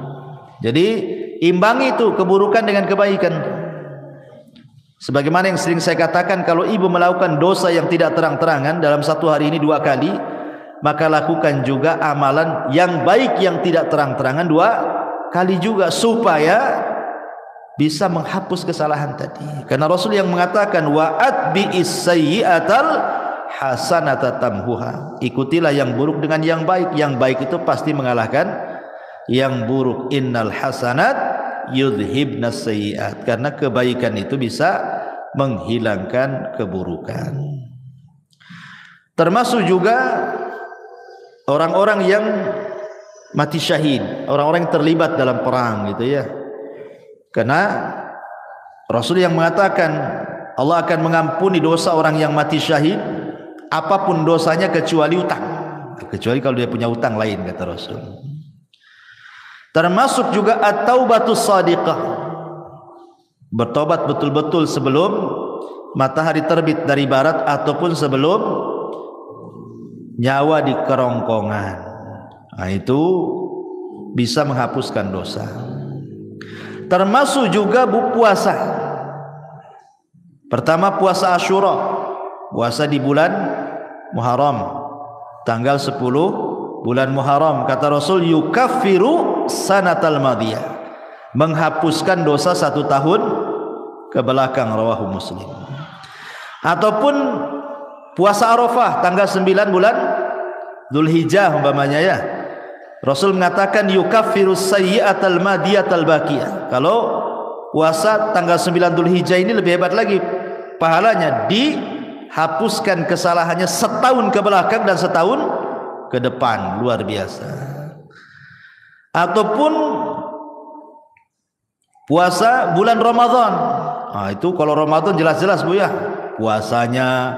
Jadi imbangi itu keburukan dengan kebaikan. Sebagaimana yang sering saya katakan, kalau ibu melakukan dosa yang tidak terang-terangan dalam satu hari ini 2 kali, maka lakukan juga amalan yang baik yang tidak terang-terangan 2 kali juga, supaya bisa menghapus kesalahan tadi. Karena Rasul yang mengatakan wa atbi'is sayyi'atal hasanata tamhuha, ikutilah yang buruk dengan yang baik. Yang baik itu pasti mengalahkan yang buruk. Innal hasanat yudhibnas sayyi'at, karena kebaikan itu bisa menghilangkan keburukan. Termasuk juga orang-orang yang mati syahid, orang-orang yang terlibat dalam perang gitu ya. Karena Rasul yang mengatakan Allah akan mengampuni dosa orang yang mati syahid apapun dosanya kecuali utang. Kecuali kalau dia punya utang lain, kata Rasul. Termasuk juga at-taubatus shadiqah, bertobat betul-betul sebelum matahari terbit dari barat ataupun sebelum nyawa di kerongkongan. Nah, itu bisa menghapuskan dosa. Termasuk juga puasa. Pertama puasa Asyura, puasa di bulan Muharram, tanggal 10 bulan Muharram. Kata Rasul, yukaffiru sanatal madiyah, menghapuskan dosa 1 tahun ke belakang, rawahu Muslim. Ataupun puasa Arafah tanggal 9 bulan Dzulhijjah umpamanya ya. Rasul mengatakan yukaffiru sayyi'atal madiyatal baqiyah. Kalau puasa tanggal 9 Dzulhijjah ini lebih hebat lagi pahalanya, dihapuskan kesalahannya setahun ke belakang dan setahun ke depan, luar biasa. Ataupun puasa bulan Ramadan. Nah, itu kalau Ramadan jelas-jelas Bu ya, puasanya,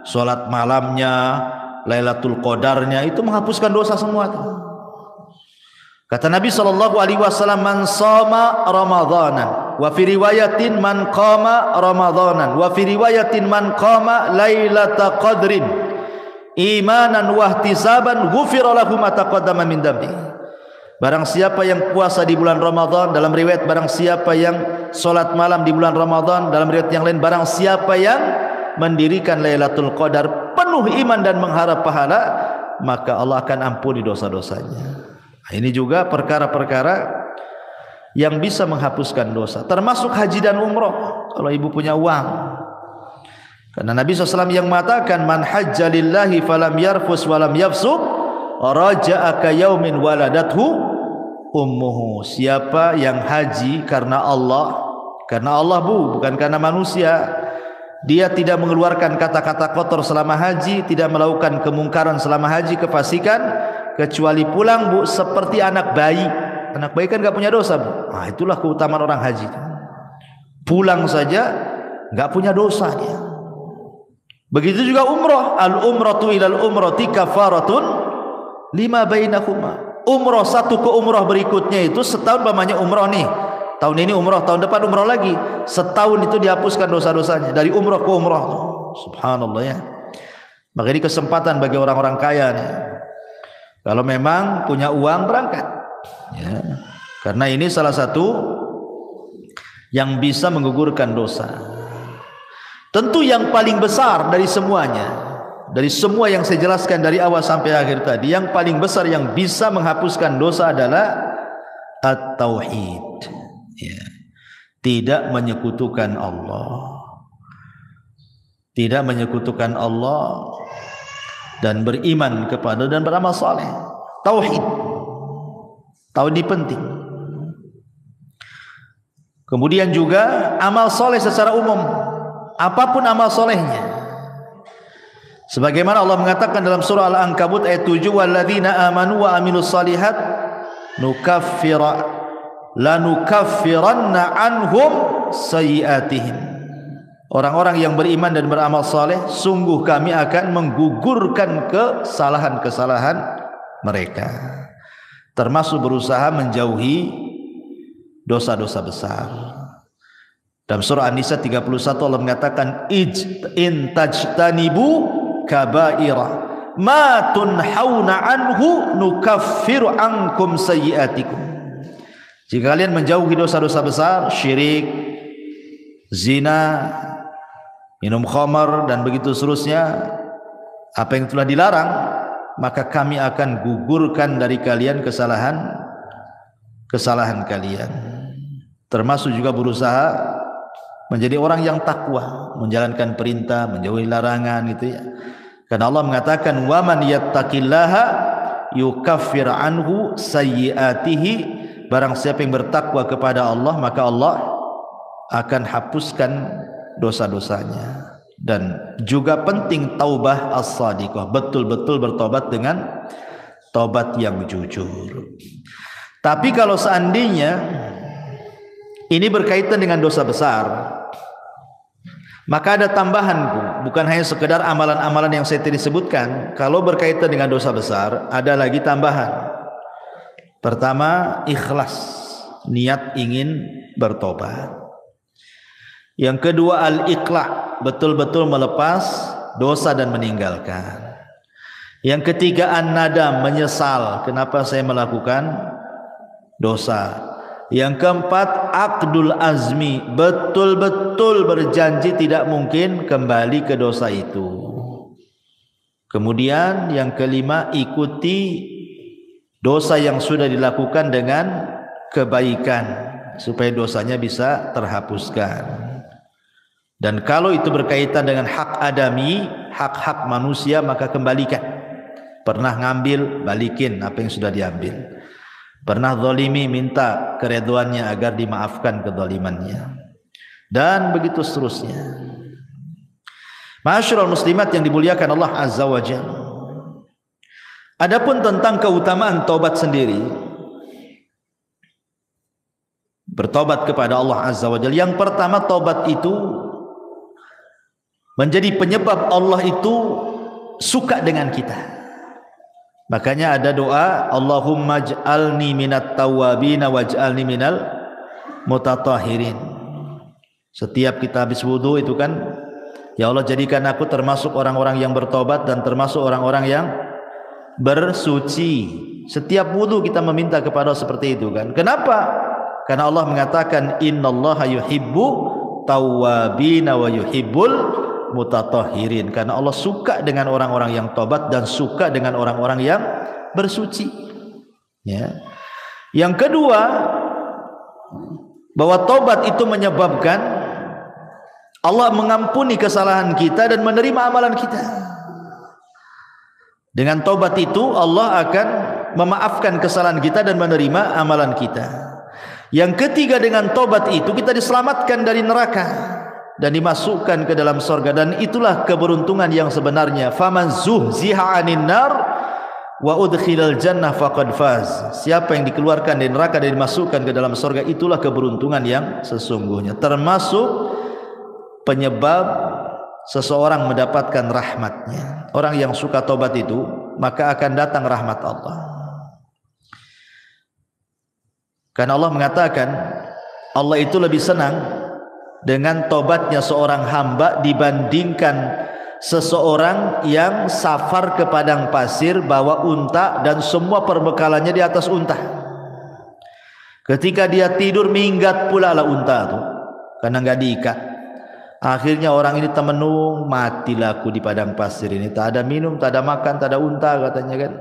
sholat malamnya, Lailatul Qadarnya, itu menghapuskan dosa semua tuh. Kata Nabi SAW, man shoma ramadanan wa fi riwayatin man qama ramadanan wa fi riwayatin man qama lailata qadrin imanan wa ihtisaban ghufira lahu ma taqaddama min dambi. Barang siapa yang puasa di bulan Ramadan, dalam riwayat barang siapa yang salat malam di bulan Ramadan, dalam riwayat yang lain barang siapa yang mendirikan Lailatul Qadar penuh iman dan mengharap pahala, maka Allah akan ampuni dosa-dosanya. Nah, ini juga perkara-perkara yang bisa menghapuskan dosa, termasuk haji dan umroh kalau ibu punya uang. Karena Nabi SAW yang mengatakan, man hajja lillahi falam yarfus walam yafsuq raja'a ka yaumin waladathu ummuhu. Siapa yang haji karena Allah Bu, bukan karena manusia, dia tidak mengeluarkan kata-kata kotor selama haji, tidak melakukan kemungkaran selama haji, kefasikan, kecuali pulang Bu seperti anak bayi. Anak bayi kan gak punya dosa Bu. Nah, itulah keutamaan orang haji, pulang saja gak punya dosa dia. Begitu juga umroh, al umratu ilal umrati kafaratun lima bainahuma. Umroh satu ke umroh berikutnya itu setahun, namanya umroh nih, tahun ini umroh, tahun depan umroh lagi, setahun itu dihapuskan dosa-dosanya dari umroh ke umroh. Subhanallah ya. Maka ini kesempatan bagi orang-orang kaya nih, kalau memang punya uang berangkat ya. Karena ini salah satu yang bisa menggugurkan dosa. Tentu yang paling besar dari semuanya, dari semua yang saya jelaskan dari awal sampai akhir tadi, yang paling besar yang bisa menghapuskan dosa adalah at-tauhid ya. Tidak menyekutukan Allah, tidak menyekutukan Allah, dan beriman kepada dan beramal saleh. Tauhid, tauhid penting. Kemudian juga amal saleh secara umum, apapun amal solehnya, sebagaimana Allah mengatakan dalam surah Al-Ankabut ayat 7, walladzina amanu wa amilus salihat lanukaffiranna anhum sayyi'atihim. Orang-orang yang beriman dan beramal saleh, sungguh kami akan menggugurkan kesalahan-kesalahan mereka, termasuk berusaha menjauhi dosa-dosa besar. Dalam surah An-Nisa 31 Allah mengatakan, in tajtanibu kabaira ma tunhauna anhu nukaffiru ankum sayyi'atikum. Jika kalian menjauhi dosa-dosa besar, syirik, zina, minum khamar dan begitu seterusnya, apa yang telah dilarang, maka kami akan gugurkan dari kalian kesalahan kalian. Termasuk juga berusaha menjadi orang yang takwa, menjalankan perintah, menjauhi larangan gitu ya. Karena Allah mengatakan, wa man yattaqillaha yukaffir anhu sayyi'atihi. Barang siapa yang bertakwa kepada Allah, maka Allah akan hapuskan dosa-dosanya. Dan juga penting taubah as-sadiqah, betul-betul bertobat dengan Tobat yang jujur. Tapi kalau seandainya ini berkaitan dengan dosa besar, maka ada tambahan, bukan hanya sekedar amalan-amalan yang saya tadi sebutkan. Kalau berkaitan dengan dosa besar, ada lagi tambahan. Pertama, ikhlas, niat ingin bertobat. Yang kedua, al-iqla', betul-betul melepas dosa dan meninggalkan. Yang ketiga, an-nadam, menyesal kenapa saya melakukan dosa. Yang keempat, aqdul azmi, betul-betul berjanji tidak mungkin kembali ke dosa itu. Kemudian yang kelima, ikuti dosa yang sudah dilakukan dengan kebaikan supaya dosanya bisa terhapuskan. Dan kalau itu berkaitan dengan hak adami, hak-hak manusia, maka kembalikan. Pernah ngambil, balikin apa yang sudah diambil. Pernah zalimi, minta keridhaannya agar dimaafkan kezalimannya. Dan begitu seterusnya. Ma'asyiral muslimat yang dimuliakan Allah Azza wa Jalla. Adapun tentang keutamaan taubat sendiri, bertobat kepada Allah Azza wa Jalla. Yang pertama, taubat itu menjadi penyebab Allah itu suka dengan kita. Makanya ada doa, Allahumma ij'alni minat tawwabin waj'alni minal mutatahhirin. Setiap kita habis wudu itu kan, ya Allah jadikan aku termasuk orang-orang yang bertobat dan termasuk orang-orang yang bersuci. Setiap wudu kita meminta kepada Allah seperti itu kan. Kenapa? Karena Allah mengatakan innallaha yuhibbu tawwabin wa yuhibbul mutatahhirin, karena Allah suka dengan orang-orang yang tobat dan suka dengan orang-orang yang bersuci. Ya. Yang kedua, bahwa tobat itu menyebabkan Allah mengampuni kesalahan kita dan menerima amalan kita. Dengan tobat itu Allah akan memaafkan kesalahan kita dan menerima amalan kita. Yang ketiga, dengan tobat itu kita diselamatkan dari neraka dan dimasukkan ke dalam surga, dan itulah keberuntungan yang sebenarnya. Faman zuhziha 'anil nar wa udkhilal jannah faqad faz. Siapa yang dikeluarkan dari neraka dan dimasukkan ke dalam surga, itulah keberuntungan yang sesungguhnya. Termasuk penyebab seseorang mendapatkan rahmatnya. Orang yang suka tobat itu, maka akan datang rahmat Allah. Karena Allah mengatakan, Allah itu lebih senang dengan tobatnya seorang hamba dibandingkan seseorang yang safar ke padang pasir bawa unta dan semua perbekalannya di atas unta. Ketika dia tidur, minggat pula lah unta itu karena nggak diikat. Akhirnya orang ini temenung, matilah aku di padang pasir ini, tak ada minum, tak ada makan, tak ada unta katanya kan.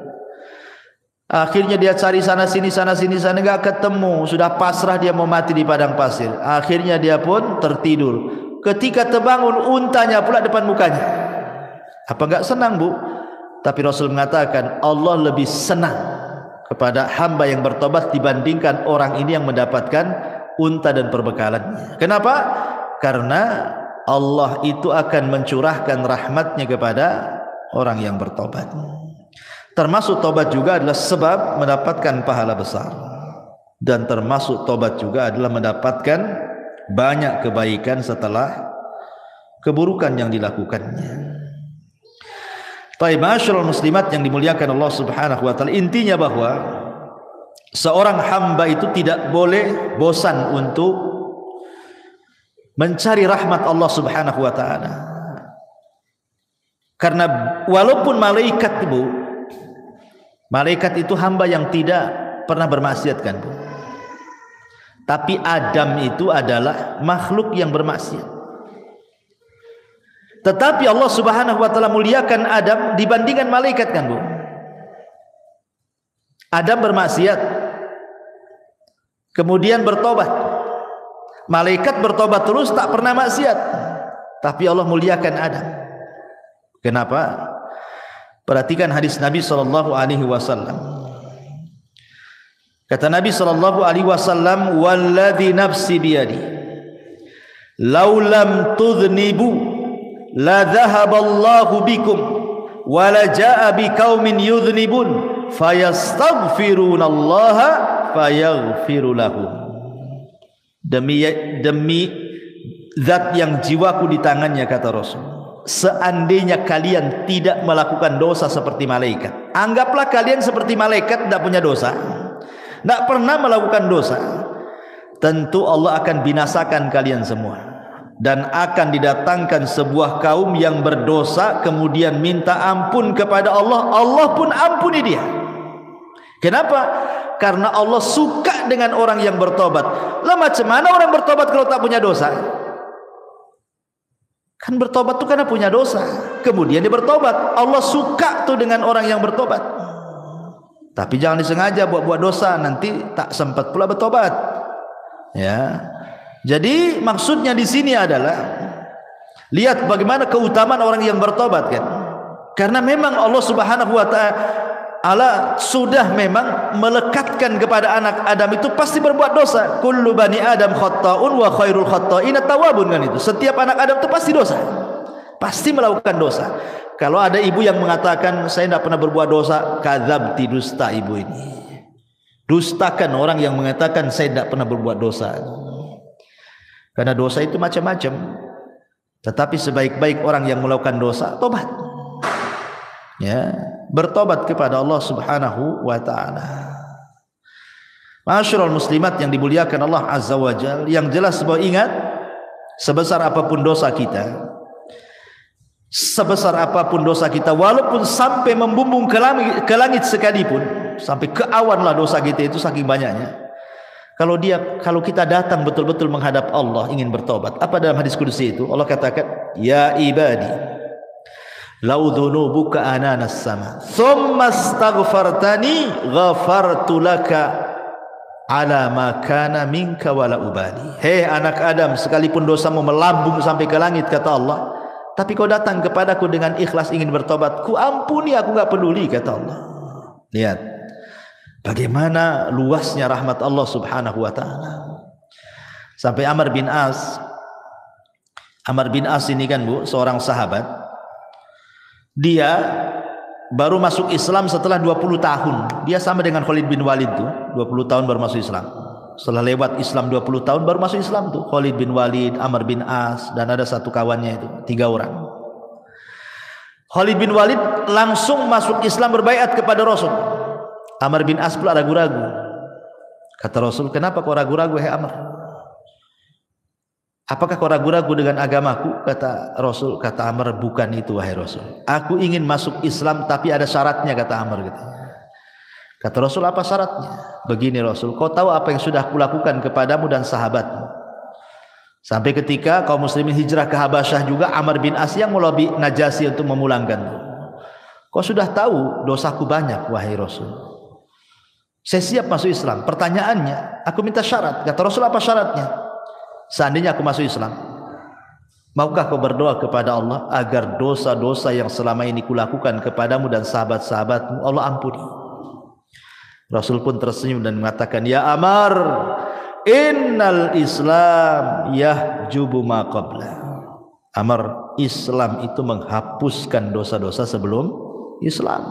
Akhirnya dia cari sana sini nggak ketemu, sudah pasrah dia mau mati di padang pasir. Akhirnya dia pun tertidur. Ketika terbangun, untanya pula depan mukanya. Apa nggak senang, Bu? Tapi Rasul mengatakan Allah lebih senang kepada hamba yang bertobat dibandingkan orang ini yang mendapatkan unta dan perbekalannya. Kenapa? Karena Allah itu akan mencurahkan rahmatnya kepada orang yang bertobat. Termasuk tobat juga adalah sebab mendapatkan pahala besar, dan termasuk tobat juga adalah mendapatkan banyak kebaikan setelah keburukan yang dilakukannya. Baik, ma'asyiral muslimat yang dimuliakan Allah Subhanahu wa taala, intinya bahwa seorang hamba itu tidak boleh bosan untuk mencari rahmat Allah Subhanahu wa taala. Karena walaupun malaikat itu hamba yang tidak pernah bermaksiat kan, Bu. Tapi Adam itu adalah makhluk yang bermaksiat. Tetapi Allah Subhanahu wa taala muliakan Adam dibandingkan malaikat kan, Bu. Adam bermaksiat, kemudian bertobat. Malaikat bertobat terus, tak pernah maksiat. Tapi Allah muliakan Adam. Kenapa? Perhatikan hadis Nabi sallallahu alaihi wasallam. Kata Nabi sallallahu alaihi wasallam, "Walladzi nafsi biyadi, law lam tudhnibu la dhahaballahu bikum wa la jaa biqaumin yudhnibun fayastaghfirunallaha fayaghfiru lahum. Demi zat yang jiwaku di tangannya, kata Rasul, seandainya kalian tidak melakukan dosa seperti malaikat, anggaplah kalian seperti malaikat, tidak punya dosa, tidak pernah melakukan dosa, tentu Allah akan binasakan kalian semua, dan akan didatangkan sebuah kaum yang berdosa kemudian minta ampun kepada Allah, Allah pun ampuni dia. Kenapa? Karena Allah suka dengan orang yang bertobat. Lah macam mana orang bertobat kalau tak punya dosa? Kan bertobat tu karena punya dosa, kemudian dia bertobat. Allah suka tu dengan orang yang bertobat. Tapi jangan disengaja buat dosa, nanti tak sempat pula bertobat. Ya. Jadi maksudnya di sini adalah lihat bagaimana keutamaan orang yang bertobat kan. Karena memang Allah Subhanahu wa taala sudah memang melekatkan kepada anak Adam itu pasti berbuat dosa. Kullu bani Adam khata'un wa khairul khata'in at-tawwabun, kan itu. Setiap anak Adam itu pasti dosa. Pasti melakukan dosa. Kalau ada ibu yang mengatakan saya tidak pernah berbuat dosa, kadzabti, dusta ibu ini. Dustakan orang yang mengatakan saya tidak pernah berbuat dosa. Karena dosa itu macam-macam. Tetapi sebaik-baik orang yang melakukan dosa, tobat. Ya, bertobat kepada Allah Subhanahu wa taala. Ma'asyiral muslimat yang dimuliakan Allah Azza wa Jalla, yang jelas bahwa ingat, sebesar apapun dosa kita, sebesar apapun dosa kita, walaupun sampai membumbung ke langit sekalipun, sampai ke awan lah dosa kita itu saking banyaknya. Kalau kita datang betul-betul menghadap Allah ingin bertobat, apa dalam hadis qudsi itu? Allah katakan, ya ibadi lau dhunubuka ananas sama thumma astaghfartani ghafartu laka ala ma kana minka wala ubali. Hei anak Adam, sekalipun dosamu melambung sampai ke langit, kata Allah, tapi kau datang kepadaku dengan ikhlas ingin bertobat, ku ampuni, aku enggak peduli, kata Allah. Lihat bagaimana luasnya rahmat Allah Subhanahu wa taala. Sampai Amr bin As ini kan Bu, seorang sahabat, dia baru masuk Islam setelah 20 tahun. Dia sama dengan Khalid bin Walid tuh, 20 tahun baru masuk Islam. Setelah lewat Islam 20 tahun baru masuk Islam tuh, Khalid bin Walid, Amr bin As, dan ada satu kawannya itu, 3 orang. Khalid bin Walid langsung masuk Islam, berbaiat kepada Rasul. Amr bin As pula ragu-ragu. Kata Rasul, kenapa kau ragu-ragu, hai Amr? Apakah kau ragu-ragu dengan agamaku? Kata Rasul. Kata Amr, bukan itu wahai Rasul, aku ingin masuk Islam tapi ada syaratnya, kata Amr. Kata Rasul, apa syaratnya? Begini Rasul, kau tahu apa yang sudah kulakukan kepadamu dan sahabatmu, sampai ketika kaum muslimin hijrah ke Habasyah juga Amr bin As yang melobi Najasyi untuk memulangkan. Kau sudah tahu dosaku banyak wahai Rasul, saya siap masuk Islam. Pertanyaannya, aku minta syarat. Kata Rasul, apa syaratnya? Seandainya aku masuk Islam, maukah kau berdoa kepada Allah agar dosa-dosa yang selama ini kulakukan kepadamu dan sahabat-sahabatmu Allah ampuni? Rasul pun tersenyum dan mengatakan, ya Amr, innal Islam yahjubu ma qabla. Amr, Islam itu menghapuskan dosa-dosa sebelum Islam.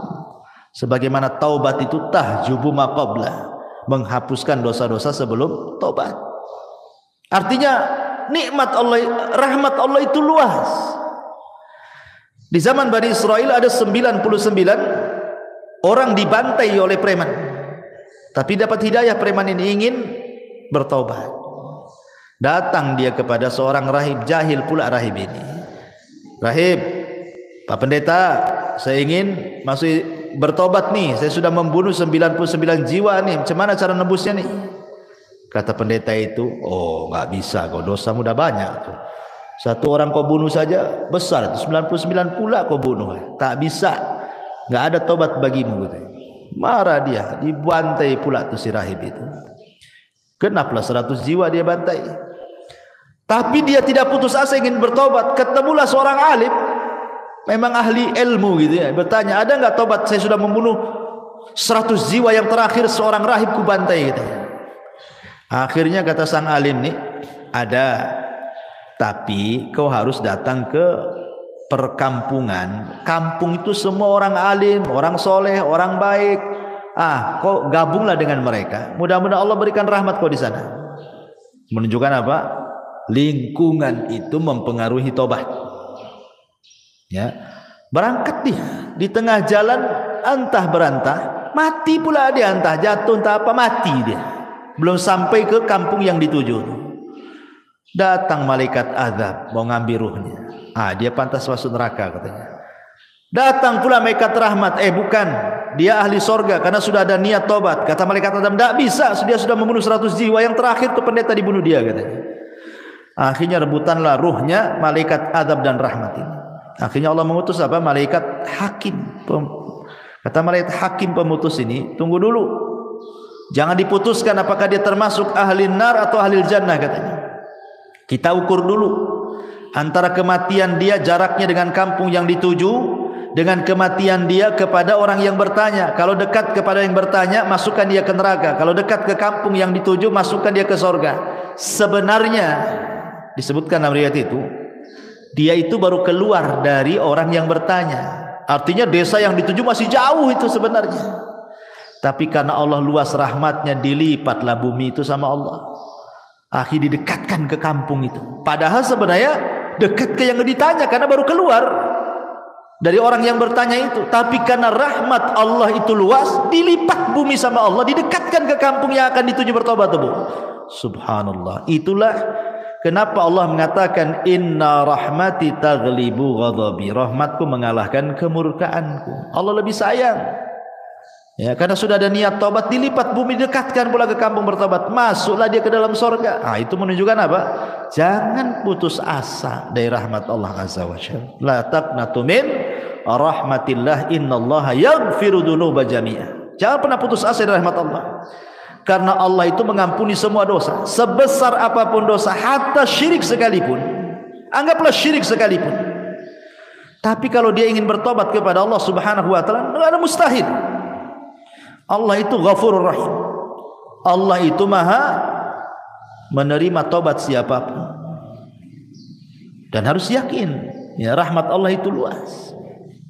Sebagaimana taubat itu tahjubu ma qabla, menghapuskan dosa-dosa sebelum taubat. Artinya nikmat Allah, rahmat Allah itu luas. Di zaman Bani Israel ada 99 orang dibantai oleh preman, tapi dapat hidayah. Preman ini ingin bertaubat. Datang dia kepada seorang rahib, jahil pula rahib ini. Rahib, Pak Pendeta, saya ingin masuk bertobat nih, saya sudah membunuh 99 jiwa nih, macam mana cara nebusnya nih? Kata pendeta itu, oh nggak bisa, kau dosamu udah banyak tuh. Satu orang kau bunuh saja besar, 99 pula kau bunuh, tak bisa, nggak ada tobat bagimu. Gitu. Marah dia, dibantai pula tuh si rahib itu. Kenapa 100 jiwa dia bantai? Tapi dia tidak putus asa ingin bertobat. Ketemulah seorang alim, memang ahli ilmu gitu ya, bertanya, ada nggak tobat? Saya sudah membunuh 100 jiwa, yang terakhir seorang rahib ku bantai gitu. Akhirnya kata sang alim nih, ada, tapi kau harus datang ke perkampungan. Kampung itu semua orang alim, orang soleh, orang baik. kau gabunglah dengan mereka. Mudah-mudahan Allah berikan rahmat kau di sana. Menunjukkan apa? Lingkungan itu mempengaruhi tobat. Ya, berangkat dia di tengah jalan entah berantah, mati pula dia, entah jatuh entah apa, mati dia. Belum sampai ke kampung yang dituju. Datang malaikat azab mau ngambil ruhnya. Dia pantas masuk neraka katanya. Datang pula malaikat rahmat, bukan, dia ahli sorga karena sudah ada niat tobat. Kata malaikat Adam, tidak bisa, dia sudah membunuh 100 jiwa, yang terakhir itu pendeta dibunuh dia katanya. Akhirnya rebutanlah ruhnya malaikat azab dan rahmat ini. Akhirnya Allah mengutus apa? Malaikat hakim. Kata malaikat hakim pemutus ini, tunggu dulu, jangan diputuskan apakah dia termasuk ahli nar atau ahli jannah katanya. Kita ukur dulu antara kematian dia jaraknya dengan kampung yang dituju dengan kematian dia kepada orang yang bertanya. Kalau dekat kepada yang bertanya, masukkan dia ke neraka. Kalau dekat ke kampung yang dituju, masukkan dia ke sorga. Sebenarnya disebutkan dalam riwayat itu, dia itu baru keluar dari orang yang bertanya. Artinya desa yang dituju masih jauh itu sebenarnya. Tapi karena Allah luas rahmatnya, dilipatlah bumi itu sama Allah. Akhirnya didekatkan ke kampung itu. Padahal sebenarnya dekat ke yang ditanya karena baru keluar dari orang yang bertanya itu. Tapi karena rahmat Allah itu luas, dilipat bumi sama Allah, didekatkan ke kampung yang akan dituju bertobat. Subhanallah. Itulah kenapa Allah mengatakan inna rahmati taghlibu ghadabi. Rahmatku mengalahkan kemurkaanku. Allah lebih sayang. Ya, karena sudah ada niat tobat, dilipat bumi, dekatkan pula ke kampung bertobat, masuklah dia ke dalam sorga. Itu menunjukkan apa? Jangan putus asa dari rahmat Allah Azza wa Jalla. La taqnatu min rahmatillah, innallaha yaghfiru dzunuba jami'a. Jangan pernah putus asa dari rahmat Allah. Karena Allah itu mengampuni semua dosa, sebesar apapun dosa, hatta syirik sekalipun. Anggaplah syirik sekalipun. Tapi kalau dia ingin bertobat kepada Allah Subhanahu wa taala, enggak ada mustahil. Allah itu Ghafurur Rahim. Allah itu Maha menerima tobat siapapun. Dan harus yakin, ya, rahmat Allah itu luas.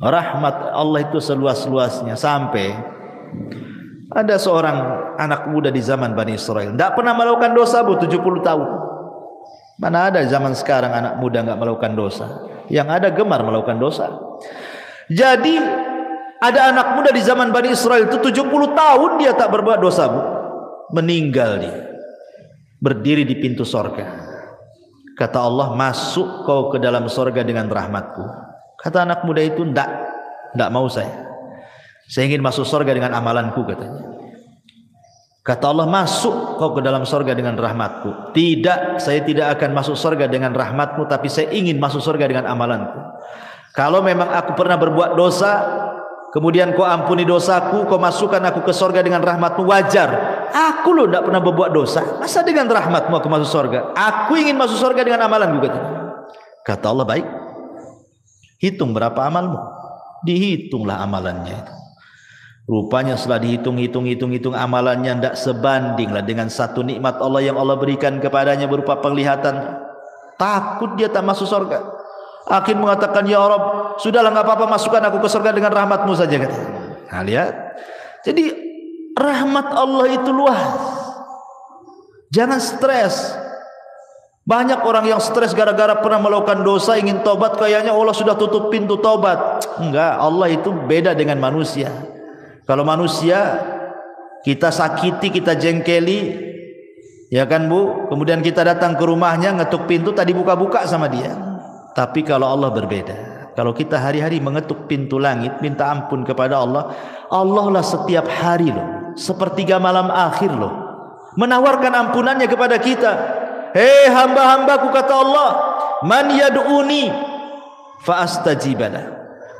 Rahmat Allah itu seluas-luasnya, sampai ada seorang anak muda di zaman Bani Israel tidak pernah melakukan dosa 70 tahun. Mana ada zaman sekarang anak muda enggak melakukan dosa? Yang ada gemar melakukan dosa. Jadi ada anak muda di zaman Bani Israel itu 70 tahun dia tak berbuat dosa, meninggal dia, berdiri di pintu sorga. Kata Allah, masuk kau ke dalam sorga dengan rahmatku. Kata anak muda itu, tidak mau saya ingin masuk sorga dengan amalanku katanya. Kata Allah, masuk kau ke dalam sorga dengan rahmatku. Tidak, saya tidak akan masuk sorga dengan rahmatmu, tapi saya ingin masuk sorga dengan amalanku. Kalau memang aku pernah berbuat dosa, kemudian kau ampuni dosaku, kau masukkan aku ke sorga dengan rahmatmu, wajar. Aku loh tidak pernah berbuat dosa, masa dengan rahmatmu aku masuk sorga? Aku ingin masuk sorga dengan amalanku katanya. Kata Allah, baik, hitung berapa amalmu. Dihitunglah amalannya itu. Rupanya setelah dihitung amalannya tidak sebandinglah dengan satu nikmat Allah yang Allah berikan kepadanya berupa penglihatan. Takut dia tak masuk sorga. Akhir mengatakan, ya Rabb, sudahlah, enggak apa-apa, masukkan aku ke surga dengan rahmatmu saja katanya. Nah, lihat. Jadi rahmat Allah itu luas. Jangan stres. Banyak orang yang stres gara-gara pernah melakukan dosa, ingin tobat, kayaknya Allah sudah tutup pintu tobat. Enggak, Allah itu beda dengan manusia. Kalau manusia kita sakiti, kita jengkeli, ya kan Bu, kemudian kita datang ke rumahnya, ngetuk pintu, tadi buka-buka sama dia. Tapi kalau Allah berbeda. Kalau kita hari-hari mengetuk pintu langit, minta ampun kepada Allah, Allah lah setiap hari loh, sepertiga malam akhir loh, menawarkan ampunannya kepada kita. Hei hamba-hambaku, kata Allah, man yad'uni fa astajibala,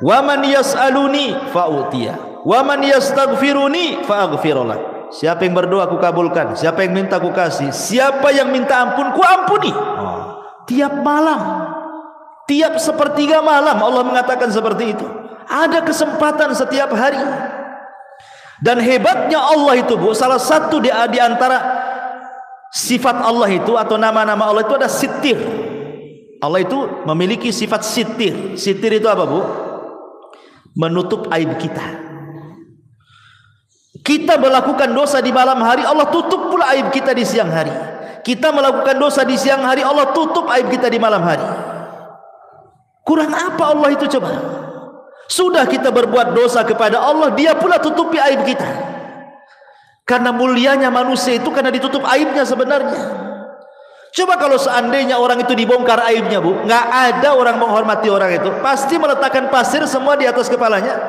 wa man yas'aluni fa utiya, wa man yastaghfiruni fa aghfirullah. Siapa yang berdoa aku kabulkan, siapa yang minta aku kasih, siapa yang minta ampun ku ampuni. Tiap malam, tiap sepertiga malam Allah mengatakan seperti itu. Ada kesempatan setiap hari. Dan hebatnya Allah itu Bu, salah satu di antara sifat Allah itu atau nama-nama Allah itu ada sitir. Allah itu memiliki sifat sitir. Sitir itu apa Bu? Menutup aib kita. Kita melakukan dosa di malam hari, Allah tutup pula aib kita di siang hari. Kita melakukan dosa di siang hari, Allah tutup aib kita di malam hari. Kurang apa Allah itu coba? Sudah kita berbuat dosa kepada Allah, Dia pula tutupi aib kita. Karena mulianya manusia itu karena ditutup aibnya sebenarnya. Coba kalau seandainya orang itu dibongkar aibnya, Bu, nggak ada orang menghormati orang itu, pasti meletakkan pasir semua di atas kepalanya.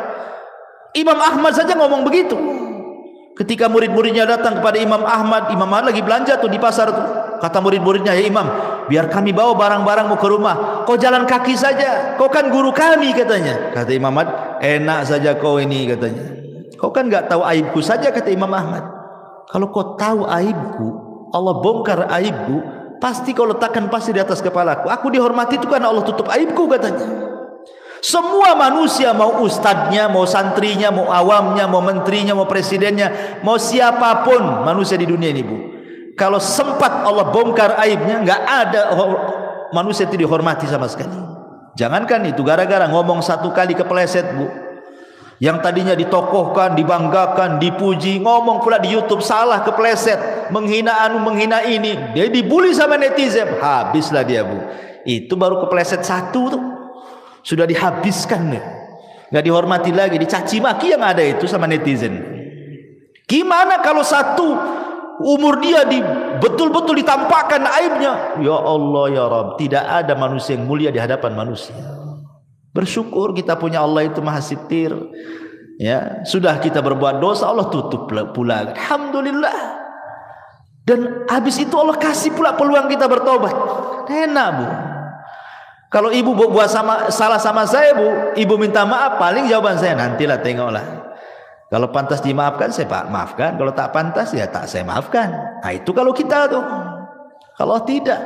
Imam Ahmad saja ngomong begitu. Ketika murid-muridnya datang kepada Imam Ahmad lagi belanja tuh di pasar tuh. Kata murid-muridnya, "Ya Imam, biar kami bawa barang-barangmu ke rumah. Kau jalan kaki saja. Kau kan guru kami," katanya. Kata Imam Ahmad, "Enak saja kau ini," katanya. "Kau kan nggak tahu aibku saja," kata Imam Ahmad. "Kalau kau tahu aibku, Allah bongkar aibku, pasti kau letakkan pasir di atas kepalaku. Aku dihormati itu karena Allah tutup aibku," katanya. Semua manusia, mau ustadznya, mau santrinya, mau awamnya, mau menterinya, mau presidennya, mau siapapun manusia di dunia ini, Bu, kalau sempat Allah bongkar aibnya, nggak ada manusia itu dihormati sama sekali. Jangankan itu, gara-gara ngomong satu kali kepleset, Bu, yang tadinya ditokohkan, dibanggakan, dipuji, ngomong pula di YouTube salah, kepleset, menghina anu, menghina ini, dia dibully sama netizen, habislah dia, Bu. Itu baru kepleset satu tuh, sudah dihabiskan, nggak dihormati lagi, dicaci maki yang ada itu sama netizen. Gimana kalau satu umur dia betul-betul ditampakkan aibnya? Ya Allah ya Rabb, tidak ada manusia yang mulia di hadapan manusia. Bersyukur kita punya Allah itu Maha Sitir. Ya, sudah kita berbuat dosa, Allah tutup pula. Alhamdulillah. Dan habis itu Allah kasih pula peluang kita bertobat. Enak, Bu. Kalau ibu buat salah sama saya, Bu, ibu minta maaf, paling jawaban saya, nantilah, tengoklah. Kalau pantas dimaafkan, saya maafkan. Kalau tak pantas, ya tak saya maafkan. Nah itu kalau kita tuh. Kalau tidak,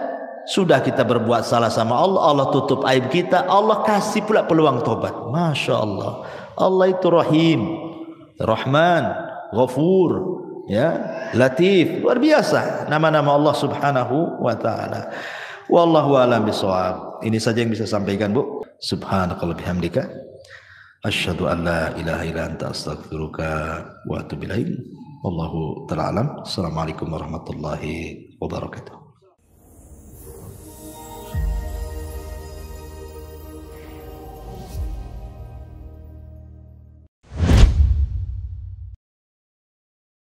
sudah kita berbuat salah sama Allah, Allah tutup aib kita, Allah kasih pula peluang tobat. Masya Allah. Allah itu Rahim, Rahman, Ghafur, ya, Latif. Luar biasa nama-nama Allah Subhanahu wa ta'ala. Wallahu a'lam bishawab. Ini saja yang bisa sampaikan, Bu. Subhanakallah bihamdika, asyhadu an la ilaha illa anta, astaghfiruka wa atubu ilaik. Wallahu ta'ala alam. Assalamualaikum warahmatullahi wabarakatuh.